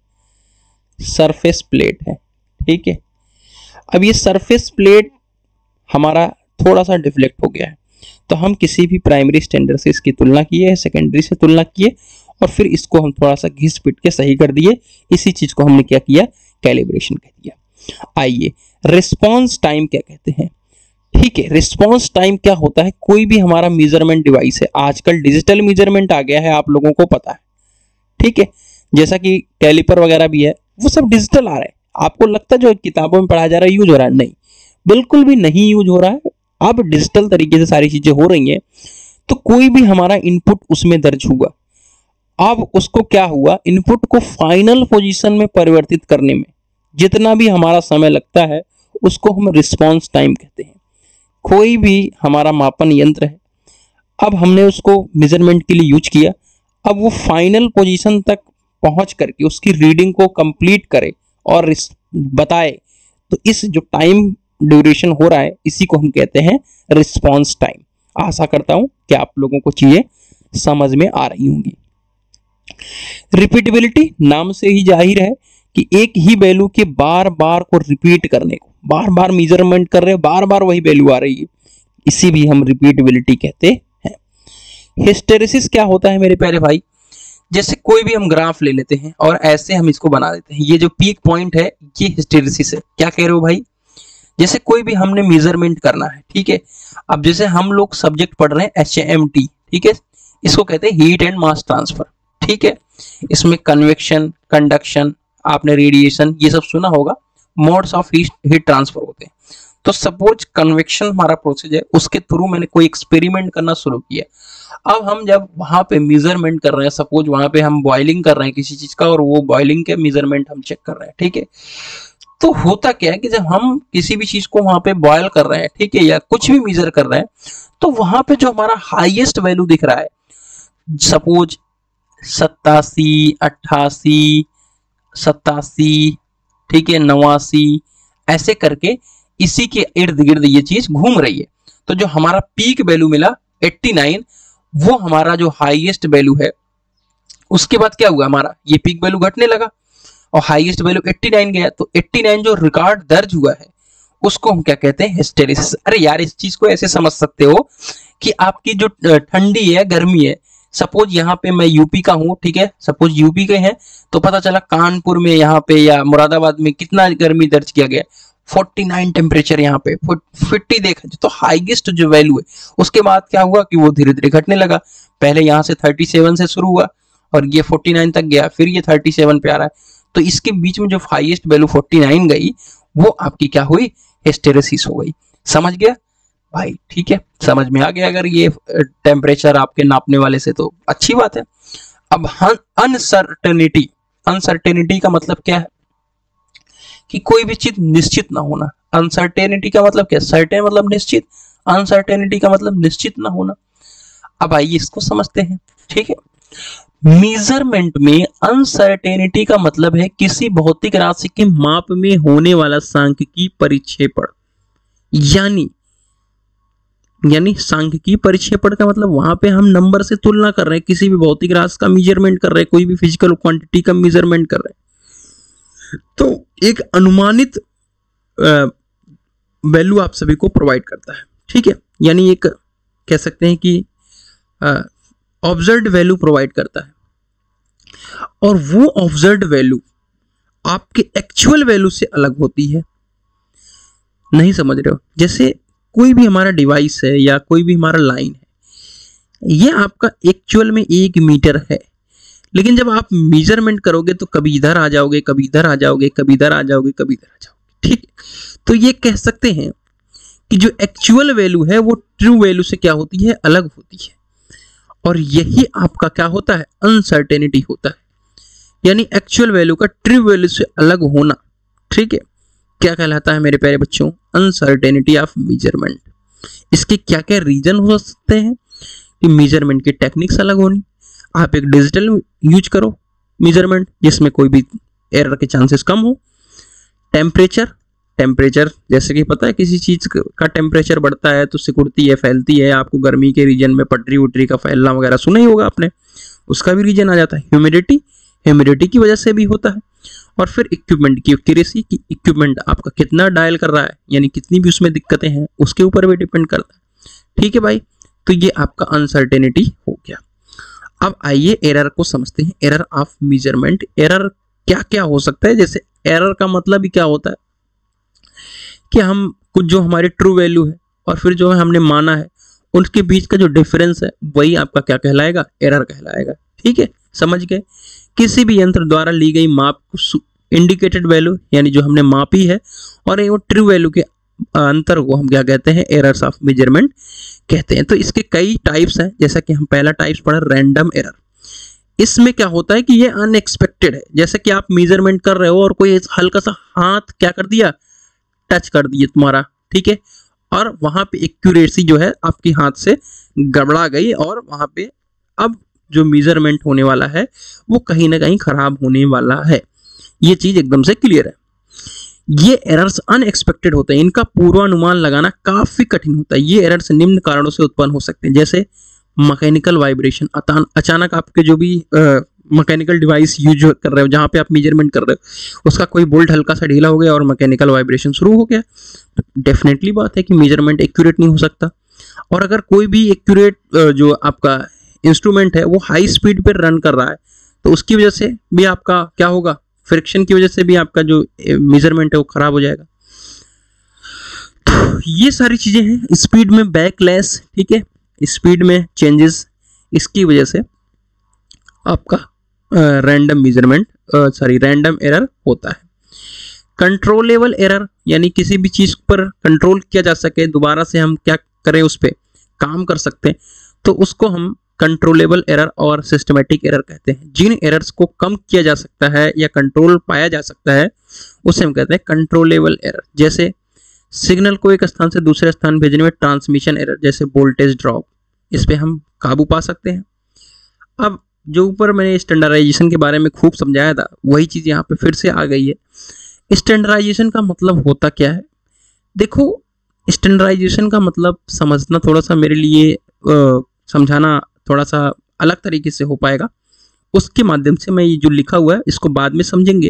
सरफेस प्लेट है, ठीक है। अब ये सरफेस प्लेट हमारा थोड़ा सा डिफ्लेक्ट हो गया है, तो हम किसी भी प्राइमरी स्टैंडर्ड से इसकी तुलना किए है, सेकेंडरी से तुलना किए और फिर इसको हम थोड़ा सा घिस पिट के सही कर दिए। इसी चीज को हमने क्या किया, कैलिब्रेशन कह दिया। आइए रिस्पॉन्स टाइम क्या कहते हैं। ठीक है, रिस्पॉन्स टाइम क्या होता है, कोई भी हमारा मेजरमेंट डिवाइस है, आजकल डिजिटल मेजरमेंट आ गया है, आप लोगों को पता है। ठीक है, जैसा कि कैलिपर वगैरह भी है, वो सब डिजिटल आ रहा है। आपको लगता है जो किताबों में पढ़ाया जा रहा है यूज हो रहा है, नहीं, बिल्कुल भी नहीं यूज हो रहा है। अब डिजिटल तरीके से सारी चीजें हो रही हैं, तो कोई भी हमारा इनपुट उसमें दर्ज हुआ, अब उसको क्या हुआ, इनपुट को फाइनल पोजीशन में परिवर्तित करने में जितना भी हमारा समय लगता है, उसको हम रिस्पॉन्स टाइम कहते हैं। कोई भी हमारा मापन यंत्र है, अब हमने उसको मेजरमेंट के लिए यूज किया, अब वो फाइनल पोजीशन तक पहुंच करके उसकी रीडिंग को कंप्लीट करे और बताए, तो इस जो टाइम ड्यूरेशन हो रहा है, इसी को हम कहते हैं रिस्पॉन्स टाइम। आशा करता हूं कि आप लोगों को चीजें समझ में आ रही होंगी। रिपीटेबिलिटी, नाम से ही जाहिर है कि एक ही वैल्यू के बार बार को रिपीट करने को, बार बार मेजरमेंट कर रहे हैं, बार बार वही वैल्यू आ रही है, इसी भी हम रिपीटेबिलिटी कहते हैं। हिस्टेरिसिस क्या होता है मेरे प्यारे भाई, जैसे कोई भी हम ग्राफ ले लेते हैं और ऐसे हम इसको बना देते हैं, ये जो पीक पॉइंट है ये हिस्टेरिसिस है। क्या कह रहे हो भाई, जैसे कोई भी हमने मेजरमेंट करना है, ठीक है, अब जैसे हम लोग सब्जेक्ट पढ़ रहे हैं HMT, ठीक है, इसको कहते हैं हीट एंड मास ट्रांसफर। ठीक है, इसमें कन्वेक्शन, कंडक्शन, आपने रेडिएशन ये सब सुना होगा, मोड्स ऑफ हीट ट्रांसफर होते हैं। तो सपोज कन्वेक्शन हमारा प्रोसेस है, उसके थ्रू मैंने कोई एक्सपेरिमेंट करना शुरू किया। अब हम जब वहां पे मेजरमेंट कर रहे हैं, सपोज वहां पे हम बॉइलिंग कर रहे हैं किसी चीज का, और वो बॉइलिंग के मेजरमेंट हम चेक कर रहे हैं, ठीक है, तो होता क्या है कि जब हम किसी भी चीज को वहां पे बॉयल कर रहे हैं, ठीक है, या कुछ भी मेजर कर रहे हैं, तो वहां पे जो हमारा हाईएस्ट वैल्यू दिख रहा है, सपोज 87, 88, 87, ठीक है, 89, ऐसे करके इसी के इर्द गिर्द ये चीज घूम रही है। तो जो हमारा पीक वैल्यू मिला 89, वो हमारा जो हाईएस्ट वैल्यू है, उसके बाद क्या हुआ, हमारा ये पीक वैल्यू घटने लगा और हाईएस्ट वैल्यू 89 गया। तो 89 जो रिकॉर्ड दर्ज हुआ है, उसको हम क्या कहते हैं, हिस्टेरिसिस। अरे यार, इस चीज को ऐसे समझ सकते हो कि आपकी जो ठंडी है, गर्मी है, सपोज यहाँ पे मैं यूपी का हूँ, ठीक है, सपोज यूपी के हैं, तो पता चला कानपुर में यहाँ पे या मुरादाबाद में कितना गर्मी दर्ज किया गया, 49 टेम्परेचर, यहाँ पे 50 देखा, तो हाईएस्ट जो वैल्यू है। उसके बाद क्या हुआ कि वो धीरे धीरे घटने लगा, पहले यहाँ से 37 से शुरू हुआ और ये 49 तक गया, फिर ये 37 पे आ रहा है। तो इसके बीच में जो हाईएस्ट वैल्यू 49 गई, वो आपकी क्या हुई, हिस्टेरिसिस हो गई। समझ गया भाई, ठीक है, समझ में आ गया अगर ये टेम्परेचर आपके नापने वाले से, तो अच्छी बात है। अब अनसर्टेनिटी, अनसर्टेनिटी का मतलब क्या है कि कोई भी चीज निश्चित ना होना। अनसर्टेनिटी का मतलब क्या, सर्टेन मतलब निश्चित, अनसर्टेनिटी का मतलब निश्चित ना होना। अब आइए इसको समझते हैं, ठीक है। मेजरमेंट में अनसर्टेनिटी का मतलब है किसी भौतिक राशि के माप में होने वाला सांख्यिकीय परिक्षेपण, यानी सांख्यिकीय परिक्षेपण का मतलब वहां पे हम नंबर से तुलना कर रहे हैं, किसी भी भौतिक राशि का मेजरमेंट कर रहे हैं, कोई भी फिजिकल क्वांटिटी का मेजरमेंट कर रहे हैं, तो एक अनुमानित वैल्यू आप सभी को प्रोवाइड करता है, ठीक है, यानी एक कह सकते हैं कि ऑब्जर्व्ड वैल्यू प्रोवाइड करता है, और वो ऑब्जर्व्ड वैल्यू आपके एक्चुअल वैल्यू से अलग होती है। नहीं समझ रहे हो, जैसे कोई भी हमारा डिवाइस है या कोई भी हमारा लाइन है, ये आपका एक्चुअल में 1 मीटर है, लेकिन जब आप मेजरमेंट करोगे तो कभी इधर आ जाओगे, कभी इधर आ जाओगे, कभी इधर आ जाओगे, कभी इधर आ जाओगे, ठीक है। तो ये कह सकते हैं कि जो एक्चुअल वैल्यू है वो ट्रू वैल्यू से क्या होती है, अलग होती है, और यही आपका क्या होता है, अनसर्टेनिटी होता है, यानी एक्चुअल वैल्यू का ट्रू वैल्यू से अलग होना, ठीक है। क्या कहलाता है मेरे प्यारे बच्चों? Uncertainty of measurement. इसके क्या क्या रीजन हो सकते हैं? कि मेजरमेंट की टेक्निक्स अलग होनी, आप एक डिजिटल यूज करो मेजरमेंट जिसमें कोई भी एरर के चांसेस कम हो। टेम्परेचर जैसे कि पता है किसी चीज का टेम्परेचर बढ़ता है तो सिकुड़ती है, फैलती है। आपको गर्मी के रीजन में पटरी उटरी का फैलना वगैरह सुना ही होगा आपने, उसका भी रीजन आ जाता है। ह्यूमिडिटी की वजह से भी होता है। और फिर इक्विपमेंट की एक्यूरेसी, की इक्विपमेंट आपका कितना डायल कर रहा है, यानी कितनी भी उसमें दिक्कतें हैं उसके ऊपर भी डिपेंड करता है। ठीक है भाई, तो ये आपका अनसर्टेनिटी हो गया। अब आइए एरर को समझते हैं। Error of measurement. एरर क्या क्या हो सकता है? जैसे एरर का मतलब ही क्या होता है कि हम कुछ जो हमारी ट्रू वैल्यू है और फिर जो है हमने माना है उनके बीच का जो डिफरेंस है वही आपका क्या कहलाएगा? एरर कहलाएगा। ठीक है, समझ गए? किसी भी यंत्र द्वारा ली गई माप को इंडिकेटेड वैल्यू यानी जो हमने मापी है और वो ट्रू वैल्यू के अंतर को हम क्या कहते हैं? एरर्स ऑफ मेजरमेंट कहते हैं। तो इसके कई टाइप्स हैं, जैसा कि हम पहला टाइप्स पढ़ा रैंडम एरर। इसमें क्या होता है कि ये अनएक्सपेक्टेड है। जैसे कि आप मेजरमेंट कर रहे हो और कोई हल्का सा हाथ क्या कर दिया? टच कर दिया तुम्हारा, ठीक है, और वहां पे एक्यूरेसी जो है आपके हाथ से गड़बड़ा गई और वहां पे अब जो मेजरमेंट होने वाला है वो कहीं ना कहीं खराब होने वाला है। ये चीज एकदम से क्लियर है। ये एरर्स अनएक्सपेक्टेड होते हैं, इनका पूर्वानुमान लगाना काफी कठिन होता है। ये एरर्स निम्न कारणों से उत्पन्न हो सकते हैं, जैसे मैकेनिकल वाइब्रेशन। अचानक आपके जो भी मैकेनिकल डिवाइस यूज कर रहे हो, जहां पे आप मेजरमेंट कर रहे हो, उसका कोई बोल्ट हल्का सा ढीला हो गया और मैकेनिकल वाइब्रेशन शुरू हो गया, तो डेफिनेटली बात है कि मेजरमेंट एक्यूरेट नहीं हो सकता। और अगर कोई भी एक्यूरेट जो आपका इंस्ट्रूमेंट है वो हाई स्पीड पर रन कर रहा है तो उसकी वजह से भी आपका क्या होगा? फ्रिक्शन की वजह से भी आपका जो मेजरमेंट है वो खराब हो जाएगा। तो ये सारी चीजें हैं। स्पीड में बैकलैश, ठीक है, स्पीड में चेंजेस, इसकी वजह से आपका रैंडम एरर होता है। कंट्रोलेबल एरर यानी किसी भी चीज पर कंट्रोल किया जा सके, दोबारा से हम क्या करें, उस पर काम कर सकते हैं, तो उसको हम कंट्रोलेबल एरर और सिस्टमेटिक एरर कहते हैं। जिन एरर्स को कम किया जा सकता है या कंट्रोल पाया जा सकता है उसे हम कहते हैं कंट्रोलेबल एरर। जैसे सिग्नल को एक स्थान से दूसरे स्थान भेजने में ट्रांसमिशन एरर, जैसे वोल्टेज ड्रॉप, इस पे हम काबू पा सकते हैं। अब जो ऊपर मैंने स्टैंडर्डाइजेशन के बारे में खूब समझाया था वही चीज यहाँ पे फिर से आ गई है। स्टैंडर्डाइजेशन का मतलब होता क्या है? देखो, स्टैंडर्डाइजेशन का मतलब समझना थोड़ा सा मेरे लिए समझाना थोड़ा सा अलग तरीके से हो पाएगा। उसके माध्यम से मैं ये जो लिखा हुआ है इसको बाद में समझेंगे।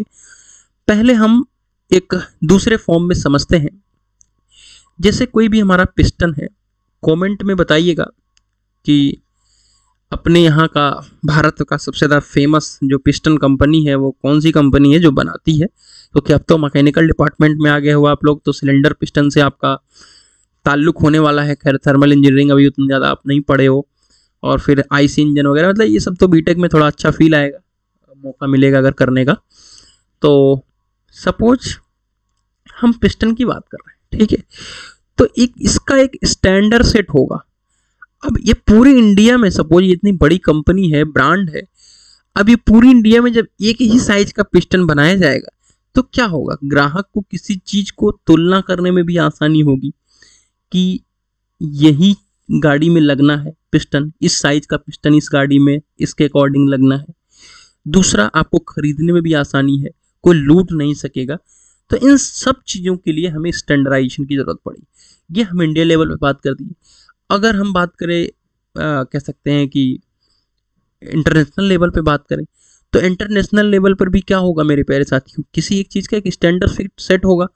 पहले हम एक दूसरे फॉर्म में समझते हैं। जैसे कोई भी हमारा पिस्टन है, कमेंट में बताइएगा कि अपने यहाँ का भारत का सबसे ज़्यादा फेमस जो पिस्टन कंपनी है वो कौन सी कंपनी है जो बनाती है। क्योंकि अब तो मैकेनिकल डिपार्टमेंट में आ गए हो आप लोग, तो सिलेंडर पिस्टन से आपका ताल्लुक होने वाला है। खैर, थर्मल इंजीनियरिंग अभी उतना ज़्यादा आप नहीं पढ़े हो, और फिर आईसी इंजन वगैरह, मतलब ये सब तो बीटेक में थोड़ा अच्छा फील आएगा, मौका मिलेगा अगर करने का। तो सपोज हम पिस्टन की बात कर रहे हैं, ठीक है, तो इसका एक स्टैंडर्ड सेट होगा। अब ये पूरी इंडिया में सपोज ये इतनी बड़ी कंपनी है, ब्रांड है, अब ये पूरी इंडिया में जब एक ही साइज का पिस्टन बनाया जाएगा तो क्या होगा? ग्राहक को किसी चीज को तुलना करने में भी आसानी होगी कि यही गाड़ी में लगना है पिस्टन, इस साइज का पिस्टन इस गाड़ी में इसके अकॉर्डिंग लगना है। दूसरा, आपको खरीदने में भी आसानी है, कोई लूट नहीं सकेगा। तो इन सब चीज़ों के लिए हमें स्टैंडर्डाइजेशन की ज़रूरत पड़ी। ये हम इंडिया लेवल पे बात कर दी। अगर हम बात करें कह सकते हैं कि इंटरनेशनल लेवल पे बात करें, तो इंटरनेशनल लेवल पर भी क्या होगा मेरे प्यारे साथियों? किसी एक चीज़ का एक स्टैंडर्ड सेट होगा।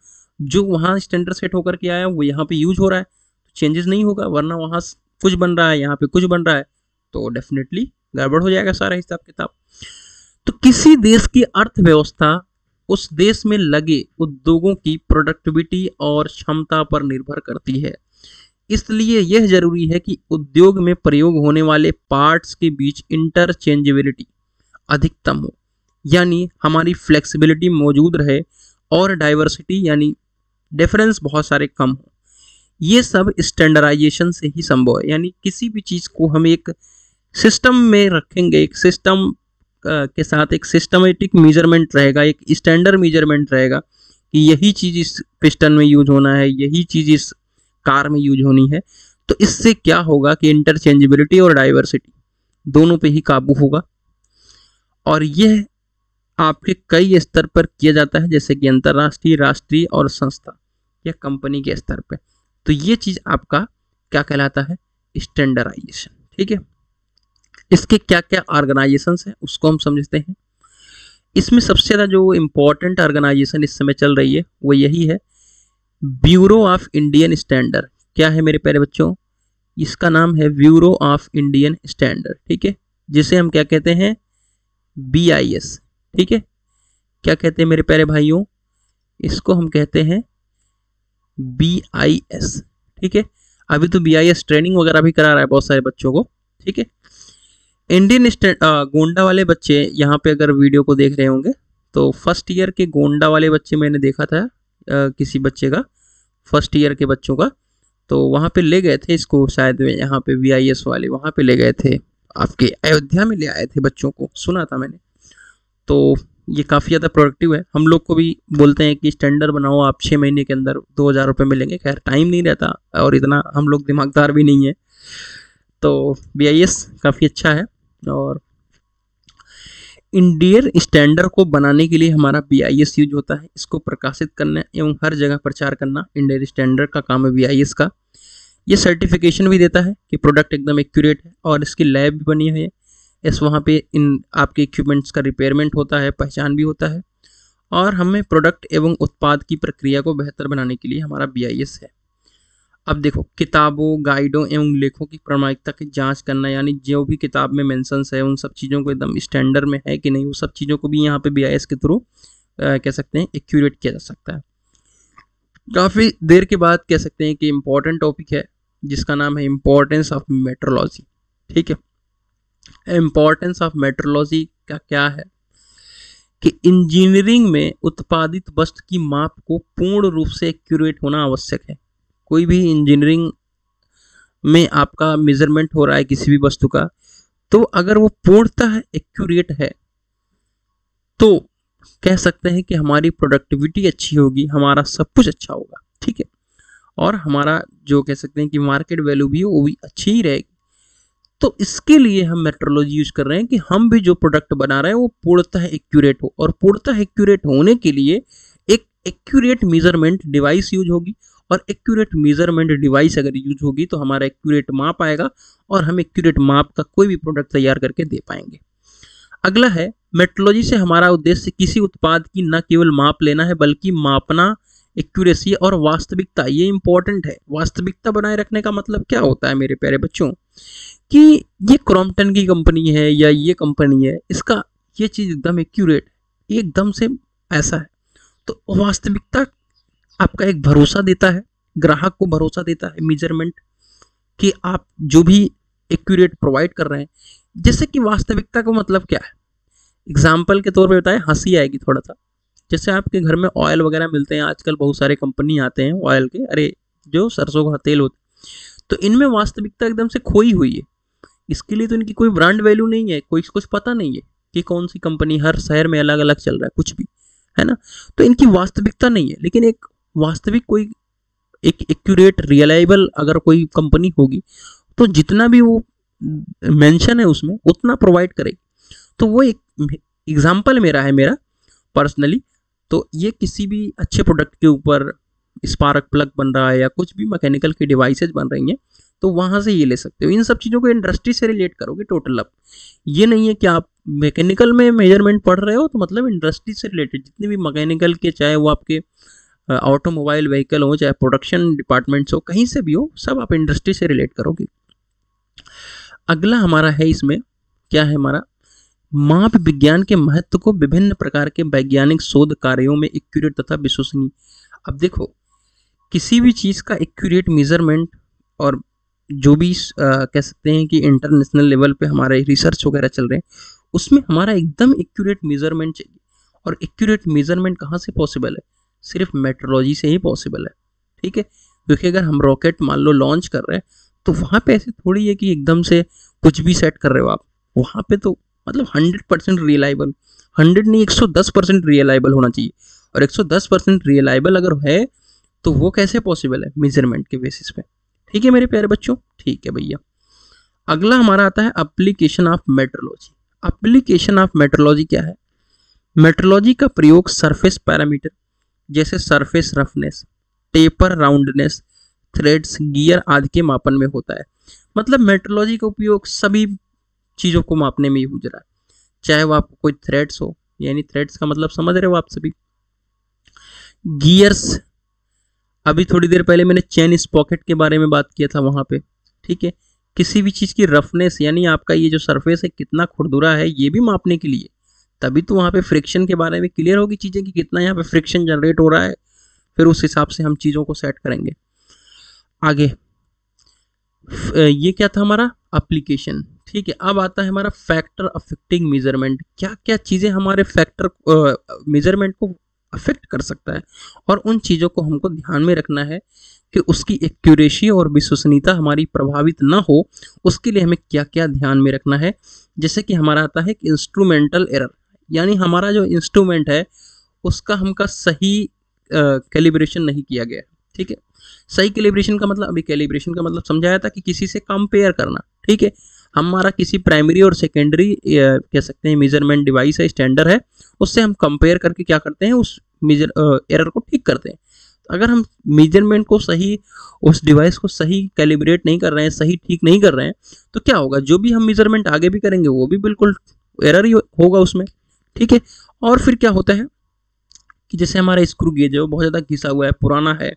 जो वहाँ स्टैंडर्ड सेट होकर के आया वो यहाँ पे यूज हो रहा है, तो चेंजेस नहीं होगा। वरना वहाँ कुछ बन रहा है, यहाँ पे कुछ बन रहा है, तो डेफिनेटली गड़बड़ हो जाएगा सारा हिसाब किताब। तो किसी देश की अर्थव्यवस्था उस देश में लगे उद्योगों की प्रोडक्टिविटी और क्षमता पर निर्भर करती है। इसलिए यह जरूरी है कि उद्योग में प्रयोग होने वाले पार्ट्स के बीच इंटरचेंजेबिलिटी अधिकतम हो, यानी हमारी फ्लेक्सिबिलिटी मौजूद रहे, और डाइवर्सिटी यानी डिफरेंस बहुत सारे कम हो। ये सब स्टैंडर्डाइजेशन से ही संभव है। यानी किसी भी चीज़ को हम एक सिस्टम में रखेंगे, एक सिस्टम के साथ एक सिस्टमेटिक मेजरमेंट रहेगा, एक स्टैंडर्ड मेजरमेंट रहेगा कि यही चीज़ इस पिस्टन में यूज होना है, यही चीज़ इस कार में यूज होनी है, तो इससे क्या होगा कि इंटरचेंजेबिलिटी और डाइवर्सिटी दोनों पे ही काबू होगा। और यह आपके कई स्तर पर किया जाता है, जैसे कि अंतर्राष्ट्रीय, राष्ट्रीय और संस्था या कंपनी के स्तर पे। तो ये चीज़ आपका क्या कहलाता है, स्टैंडर्डाइजेशन। ठीक है, इसके क्या क्या ऑर्गेनाइजेशंस हैं उसको हम समझते हैं। इसमें सबसे ज़्यादा जो इम्पोर्टेंट ऑर्गेनाइजेशन इस समय चल रही है वो यही है, ब्यूरो ऑफ इंडियन स्टैंडर्ड। क्या है मेरे प्यारे बच्चों, इसका नाम है ब्यूरो ऑफ इंडियन स्टैंडर्ड। ठीक है, जिसे हम क्या कहते हैं, BIS। ठीक है, क्या कहते हैं मेरे प्यारे भाइयों, इसको हम कहते हैं BIS। ठीक है, अभी तो BIS ट्रेनिंग वगैरह भी करा रहा है बहुत सारे बच्चों को। ठीक है, इंडियन गोंडा वाले बच्चे यहाँ पे अगर वीडियो को देख रहे होंगे तो फर्स्ट ईयर के गोंडा वाले बच्चे मैंने देखा था, किसी बच्चे का, फर्स्ट ईयर के बच्चों का, तो वहाँ पे ले गए थे इसको, शायद यहाँ पे BIS वाले वहाँ पे ले गए थे, आपके अयोध्या में ले आए थे बच्चों को, सुना था मैंने। तो ये काफ़ी ज़्यादा प्रोडक्टिव है। हम लोग को भी बोलते हैं कि स्टैंडर्ड बनाओ आप, 6 महीने के अंदर 2000 रुपये मिलेंगे। खैर टाइम नहीं रहता और इतना हम लोग दिमागदार भी नहीं है, तो BIS काफ़ी अच्छा है। और इंडियन स्टैंडर्ड को बनाने के लिए हमारा BIS यूज होता है। इसको प्रकाशित करना एवं हर जगह प्रचार करना इंडियन स्टैंडर्ड का काम है BIS का। ये सर्टिफिकेशन भी देता है कि प्रोडक्ट एकदम एक्यूरेट है, और इसकी लैब भी बनी हुई है। इस वहाँ पे इन आपके इक्विपमेंट्स का रिपेयरमेंट होता है, पहचान भी होता है, और हमें प्रोडक्ट एवं उत्पाद की प्रक्रिया को बेहतर बनाने के लिए हमारा BIS है। अब देखो, किताबों, गाइडों एवं लेखों की प्रामाणिकता की जांच करना, यानी जो भी किताब में मेंशंस है उन सब चीज़ों को एकदम स्टैंडर्ड में है कि नहीं, वो सब चीज़ों को भी यहाँ पे BIS के थ्रू कह सकते हैं एक्यूरेट किया जा सकता है। काफ़ी देर के बाद कह सकते हैं कि इम्पोर्टेंट टॉपिक है जिसका नाम है इम्पोर्टेंस ऑफ मेट्रोलॉजी। ठीक है, इम्पोर्टेंस ऑफ मेट्रोलॉजी का क्या है कि इंजीनियरिंग में उत्पादित वस्तु की माप को पूर्ण रूप से एक्यूरेट होना आवश्यक है। कोई भी इंजीनियरिंग में आपका मेजरमेंट हो रहा है किसी भी वस्तु का, तो अगर वो पूर्णतः एक्यूरेट है तो कह सकते हैं कि हमारी प्रोडक्टिविटी अच्छी होगी, हमारा सब कुछ अच्छा होगा। ठीक है, और हमारा जो कह सकते हैं कि मार्केट वैल्यू भी वो भी अच्छी ही रहेगी। तो इसके लिए हम मेट्रोलॉजी यूज कर रहे हैं कि हम भी जो प्रोडक्ट बना रहे हैं वो पूर्णतः एक्यूरेट हो, और पूर्णतः एक्यूरेट होने के लिए एक एक्यूरेट मेजरमेंट डिवाइस यूज होगी, और एक्यूरेट मेजरमेंट डिवाइस अगर यूज होगी तो हमारा एक्यूरेट माप आएगा, और हम एक्यूरेट माप का कोई भी प्रोडक्ट तैयार करके दे पाएंगे। अगला है, मेट्रोलॉजी से हमारा उद्देश्य किसी उत्पाद की न केवल माप लेना है बल्कि मापना, एक्यूरेसी और वास्तविकता, ये इंपॉर्टेंट है। वास्तविकता बनाए रखने का मतलब क्या होता है मेरे प्यारे बच्चों, कि ये क्रॉम्पटन की कंपनी है या ये कंपनी है, इसका ये चीज़ एकदम एक्यूरेट, एकदम से ऐसा है। तो वास्तविकता आपका एक भरोसा देता है, ग्राहक को भरोसा देता है मेजरमेंट, कि आप जो भी एक्यूरेट प्रोवाइड कर रहे हैं। जैसे कि वास्तविकता का मतलब क्या है, एग्जाम्पल के तौर पे बताएं, हंसी आएगी थोड़ा सा। जैसे आपके घर में ऑयल वगैरह मिलते हैं, आजकल बहुत सारे कंपनी आते हैं ऑयल के, अरे जो सरसों का तेल होता है, तो इनमें वास्तविकता एकदम से खोई हुई है। इसके लिए तो इनकी कोई ब्रांड वैल्यू नहीं है, कोई कुछ पता नहीं है कि कौन सी कंपनी, हर शहर में अलग अलग चल रहा है कुछ भी, है ना। तो इनकी वास्तविकता नहीं है, लेकिन एक वास्तविक कोई एक एक्यूरेट रियलाइबल अगर कोई कंपनी होगी तो जितना भी वो मेंशन है उसमें उतना प्रोवाइड करेगी। तो वो एक एग्जाम्पल मेरा है, मेरा पर्सनली। तो ये किसी भी अच्छे प्रोडक्ट के ऊपर स्पार्क प्लग बन रहा है या कुछ भी मैकेनिकल की डिवाइसेज बन रही हैं, तो वहाँ से ये ले सकते हो। इन सब चीज़ों को इंडस्ट्री से रिलेट करोगे टोटल। अब ये नहीं है कि आप मैकेनिकल में मेजरमेंट पढ़ रहे हो तो मतलब इंडस्ट्री से रिलेटेड जितने भी मैकेनिकल के, चाहे वो आपके ऑटोमोबाइल व्हीकल हो, चाहे प्रोडक्शन डिपार्टमेंट्स हो, कहीं से भी हो, सब आप इंडस्ट्री से रिलेट करोगे। अगला हमारा है, इसमें क्या है हमारा, माप विज्ञान के महत्व को विभिन्न प्रकार के वैज्ञानिक शोध कार्यों में एक्यूरेट तथा विश्वसनीय। अब देखो, किसी भी चीज़ का एक्यूरेट मेजरमेंट, और जो भी कह सकते हैं कि इंटरनेशनल लेवल पे हमारे रिसर्च वगैरह चल रहे हैं, उसमें हमारा एकदम एक्यूरेट मेजरमेंट चाहिए। और एक्यूरेट मेजरमेंट कहाँ से पॉसिबल है, सिर्फ मेट्रोलॉजी से ही पॉसिबल है। ठीक है, क्योंकि अगर हम रॉकेट मान लो लॉन्च कर रहे हैं तो वहाँ पे ऐसे थोड़ी है कि एकदम से कुछ भी सेट कर रहे हो आप। वहाँ पे तो मतलब 100% रियलाइबल, 100 नहीं 110% रियलाइबल होना चाहिए। और 110% रिलायबल अगर है तो वो कैसे पॉसिबल है? मेजरमेंट के बेसिस पे। ठीक है मेरे प्यारे बच्चों, ठीक है भैया। अगला हमारा आता है application of metrology. Application of metrology क्या है? मेट्रोलॉजी का प्रयोग सरफेस पैरामीटर जैसे surface roughness, taper roundness, threads, gear आदि के मापन में होता है। मतलब मेट्रोलॉजी का उपयोग सभी चीजों को मापने में यूज रहा है, चाहे वो आपको कोई थ्रेड्स हो, यानी थ्रेड्स का मतलब समझ रहे हो आप सभी, गियर्स, अभी थोड़ी देर पहले मैंने चेन स्पॉकेट के बारे में बात किया था वहां पे, ठीक है। किसी भी चीज की रफनेस यानी आपका ये जो सरफेस है कितना खुरदुरा है ये भी मापने के लिए, तभी तो वहां पे फ्रिक्शन के बारे में क्लियर होगी चीजें कि कितना यहाँ पे फ्रिक्शन जनरेट हो रहा है, फिर उस हिसाब से हम चीजों को सेट करेंगे। आगे ये क्या था हमारा एप्लीकेशन, ठीक है। अब आता है हमारा फैक्टर अफेक्टिंग मेजरमेंट। क्या क्या चीजें हमारे फैक्टर मेजरमेंट को अफेक्ट कर सकता है, और उन चीजों को हमको ध्यान में रखना है कि उसकी एक्यूरेसी और विश्वसनीयता हमारी प्रभावित ना हो, उसके लिए हमें क्या क्या ध्यान में रखना है। जैसे कि हमारा आता है कि इंस्ट्रूमेंटल एरर, यानी हमारा जो इंस्ट्रूमेंट है उसका हमका सही कैलिब्रेशन नहीं किया गया, ठीक है। सही कैलिब्रेशन का मतलब, अभी कैलिब्रेशन का मतलब समझाया था कि किसी से कंपेयर करना, ठीक है। हमारा किसी प्राइमरी और सेकेंडरी कह सकते हैं मेजरमेंट डिवाइस है, स्टैंडर्ड है, उससे हम कंपेयर करके क्या करते हैं, उस मेजर एरर को ठीक करते हैं। अगर हम मेजरमेंट को सही, उस डिवाइस को सही कैलिब्रेट नहीं कर रहे हैं, सही ठीक नहीं कर रहे हैं, तो क्या होगा, जो भी हम मेजरमेंट आगे भी करेंगे वो भी बिल्कुल एरर ही होगा उसमें, ठीक है। और फिर क्या होता है कि जैसे हमारा स्क्रू गेज है वो बहुत ज़्यादा घिसा हुआ है, पुराना है,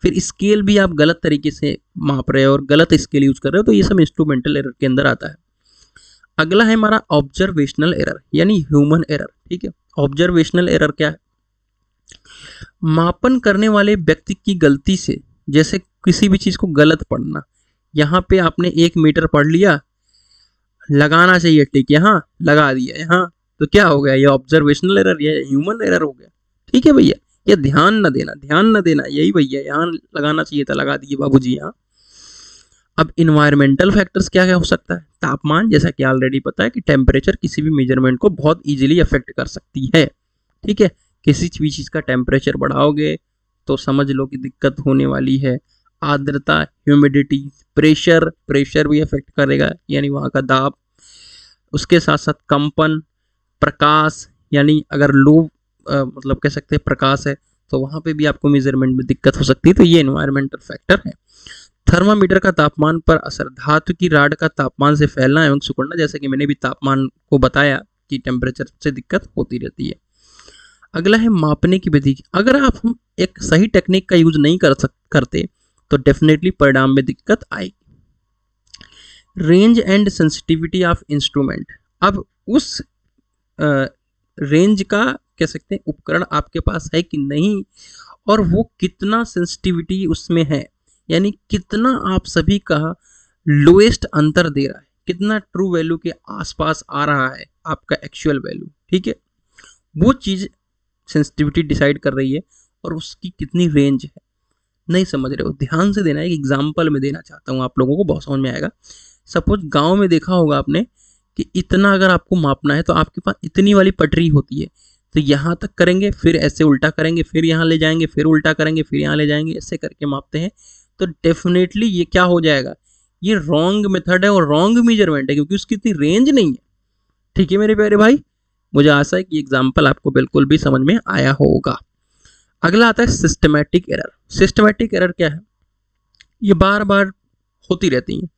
फिर स्केल भी आप गलत तरीके से माप रहे हो और गलत स्केल यूज कर रहे हो, तो ये सब इंस्ट्रूमेंटल एरर के अंदर आता है। अगला है हमारा ऑब्जर्वेशनल एरर यानी ह्यूमन एरर, ठीक है। ऑब्जर्वेशनल एरर क्या है? मापन करने वाले व्यक्ति की गलती से, जैसे किसी भी चीज को गलत पढ़ना, यहाँ पे आपने 1 मीटर पढ़ लिया, लगाना चाहिए टिक यहाँ लगा दिया यहाँ, तो क्या हो गया, ये ऑब्जर्वेशनल एरर, ये ह्यूमन एरर हो गया, ठीक है भैया। ये ध्यान न देना, ध्यान न देना, यही भैया, यहाँ लगाना चाहिए था, लगा दिए बाबूजी यहाँ। अब इन्वायरमेंटल फैक्टर्स क्या क्या हो सकता है? तापमान, जैसा कि ऑलरेडी पता है कि टेम्परेचर किसी भी मेजरमेंट को बहुत इजीली अफेक्ट कर सकती है, ठीक है। किसी भी चीज का टेम्परेचर बढ़ाओगे तो समझ लो कि दिक्कत होने वाली है। आर्द्रता, ह्यूमिडिटी, प्रेशर, प्रेशर भी अफेक्ट करेगा यानी वहाँ का दाब, उसके साथ साथ कंपन, प्रकाश, यानी अगर लो मतलब कह सकते हैं प्रकाश है तो वहाँ पे भी आपको मेजरमेंट में दिक्कत हो सकती है, तो ये एनवायरमेंटल फैक्टर है। थर्मामीटर का तापमान पर असर, धातु की राड का तापमान से फैलना एवं सिकुड़ना, जैसे कि मैंने भी तापमान को बताया कि टेम्परेचर से दिक्कत होती रहती है। अगला है मापने की विधि। अगर आप हम एक सही टेक्निक का यूज नहीं करते तो डेफिनेटली परिणाम में दिक्कत आएगी। Range and sensitivity of instrument, अब उस रेंज का कह सकते हैं उपकरण आपके पास है कि नहीं, और वो कितना सेंसिटिविटी उसमें है, यानी कितना आप सभी का लोएस्ट अंतर दे रहा है, कितना ट्रू वैल्यू के आसपास आ रहा है आपका एक्चुअल वैल्यू, ठीक है। वो चीज सेंसिटिविटी डिसाइड कर रही है, और उसकी कितनी रेंज है। नहीं समझ रहे हो, ध्यान से देना है। एक एग्जाम्पल में देना चाहता हूँ आप लोगों को, बहुत समझ में आएगा। सपोज गांव में देखा होगा आपने कि इतना अगर आपको मापना है तो आपके पास इतनी वाली पटरी होती है, तो यहाँ तक करेंगे, फिर ऐसे उल्टा करेंगे, फिर यहाँ ले जाएंगे, फिर उल्टा करेंगे, फिर यहाँ ले जाएंगे, ऐसे करके मापते हैं। तो डेफिनेटली ये क्या हो जाएगा, ये रॉन्ग मेथड है और रॉन्ग मेजरमेंट है, क्योंकि उसकी इतनी रेंज नहीं है, ठीक है मेरे प्यारे भाई। मुझे आशा है कि एग्जाम्पल आपको बिल्कुल भी समझ में आया होगा। अगला आता है सिस्टमैटिक एरर। सिस्टमैटिक एरर क्या है? ये बार बार होती रहती है।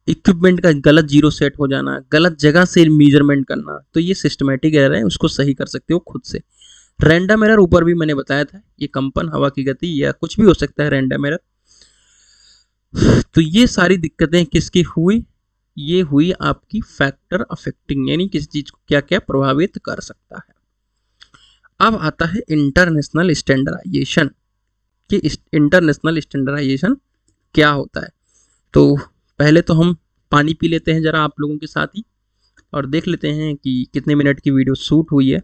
इक्विपमेंट का गलत जीरो सेट हो जाना, गलत जगह से मेजरमेंट करना, तो ये सिस्टमैटिक एरर है, उसको सही कर सकते हो खुद से। रैंडम एरर ऊपर भी मैंने बताया था, ये कंपन, हवा की गति या कुछ भी हो सकता है रैंडम एरर। तो ये सारी दिक्कतें किसकी हुई? ये हुई आपकी फैक्टर अफेक्टिंग, यानी किसी चीज को क्या क्या प्रभावित कर सकता है। अब आता है इंटरनेशनल स्टैंडर्डाइजेशन, कि इंटरनेशनल स्टैंडर्डाइजेशन क्या होता है। तो पहले तो हम पानी पी लेते हैं जरा आप लोगों के साथ ही, और देख लेते हैं कि कितने मिनट की वीडियो शूट हुई है।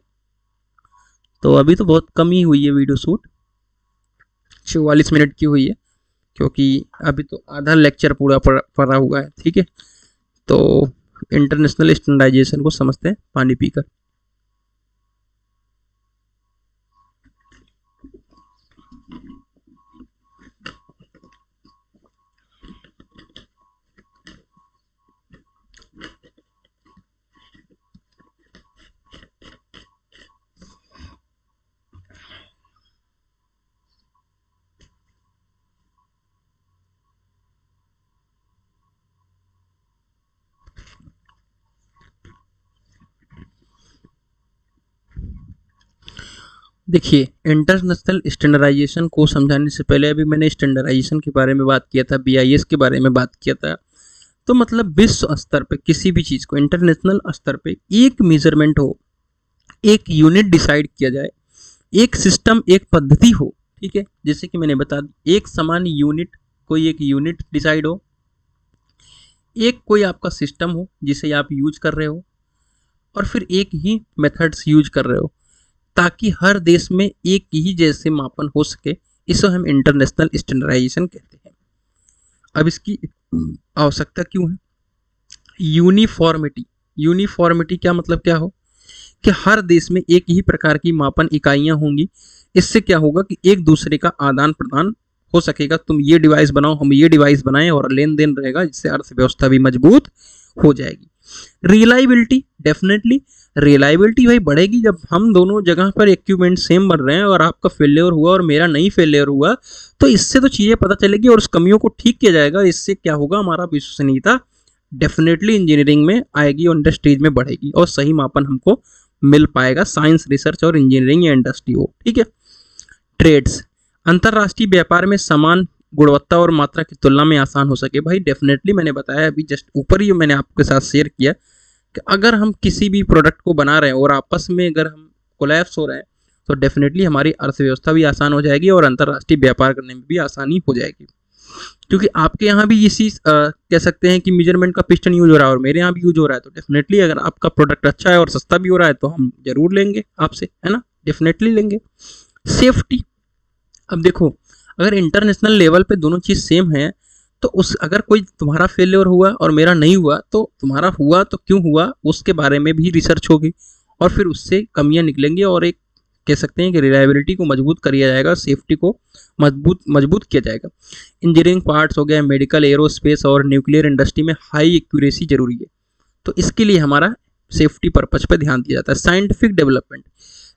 तो अभी तो बहुत कम ही हुई है वीडियो शूट, 44 मिनट की हुई है, क्योंकि अभी तो आधा लेक्चर पूरा पड़ा हुआ है, ठीक है। तो इंटरनेशनल स्टैंडर्डाइजेशन को समझते हैं पानी पीकर। देखिए, इंटरनेशनल स्टैंडर्डाइजेशन को समझाने से पहले अभी मैंने स्टैंडर्डाइजेशन के बारे में बात किया था, बीआईएस के बारे में बात किया था। तो मतलब विश्व स्तर पे किसी भी चीज़ को, इंटरनेशनल स्तर पे एक मेजरमेंट हो, एक यूनिट डिसाइड किया जाए, एक सिस्टम, एक पद्धति हो, ठीक है। जैसे कि मैंने बता दी, एक समान यूनिट, कोई एक यूनिट डिसाइड हो, एक कोई आपका सिस्टम हो जिसे आप यूज कर रहे हो, और फिर एक ही मेथड्स यूज कर रहे हो, ताकि हर देश में एक ही जैसे मापन हो सके। इसे हम इंटरनेशनल स्टैंडर्डाइजेशन कहते हैं। अब इसकी आवश्यकता क्यों है? यूनिफॉर्मिटी। यूनिफॉर्मिटी क्या मतलब क्या हो कि हर देश में एक ही प्रकार की मापन इकाइयां होंगी। इससे क्या होगा कि एक दूसरे का आदान प्रदान हो सकेगा। तुम ये डिवाइस बनाओ, हम ये डिवाइस बनाएं, और लेन देन रहेगा, जिससे अर्थव्यवस्था भी मजबूत हो जाएगी। रिलायबिलिटी, डेफिनेटली रिलायबिलिटी भाई बढ़ेगी जब हम दोनों जगह पर इक्विपमेंट सेम बन रहे हैं और आपका फेलियर हुआ और मेरा नहीं फेलियर हुआ, तो इससे तो चीज़ें पता चलेगी और उस कमियों को ठीक किया जाएगा। इससे क्या होगा, हमारा विश्वसनीयता डेफिनेटली इंजीनियरिंग में आएगी और इंडस्ट्रीज में बढ़ेगी, और सही मापन हमको मिल पाएगा, साइंस, रिसर्च और इंजीनियरिंग या इंडस्ट्री हो, ठीक है। ट्रेड्स, अंतरराष्ट्रीय व्यापार में समान गुणवत्ता और मात्रा की तुलना में आसान हो सके। भाई डेफिनेटली मैंने बताया अभी जस्ट ऊपर ही मैंने आपके साथ शेयर किया कि अगर हम किसी भी प्रोडक्ट को बना रहे हैं और आपस में अगर हम कोलैप्स हो रहे हैं, तो डेफिनेटली हमारी अर्थव्यवस्था भी आसान हो जाएगी और अंतरराष्ट्रीय व्यापार करने में भी आसानी हो जाएगी। क्योंकि आपके यहाँ भी ये चीज़ कह सकते हैं कि मेजरमेंट का पिस्टन यूज हो रहा है और मेरे यहाँ भी यूज हो रहा है, तो डेफिनेटली अगर आपका प्रोडक्ट अच्छा है और सस्ता भी हो रहा है तो हम जरूर लेंगे आपसे, है ना, डेफिनेटली लेंगे। सेफ्टी, अब देखो, अगर इंटरनेशनल लेवल पे दोनों चीज़ सेम है, तो उस अगर कोई तुम्हारा फेलियर हुआ और मेरा नहीं हुआ, तो तुम्हारा हुआ तो क्यों हुआ उसके बारे में भी रिसर्च होगी और फिर उससे कमियां निकलेंगी, और एक कह सकते हैं कि रिलायबिलिटी को मजबूत किया जाएगा, सेफ्टी को मजबूत किया जाएगा। इंजीनियरिंग पार्ट्स हो गया, मेडिकल, एरोस्पेस और न्यूक्लियर इंडस्ट्री में हाई एक्यूरेसी जरूरी है, तो इसके लिए हमारा सेफ्टी पर्पज पर ध्यान दिया जाता है। साइंटिफिक डेवलपमेंट,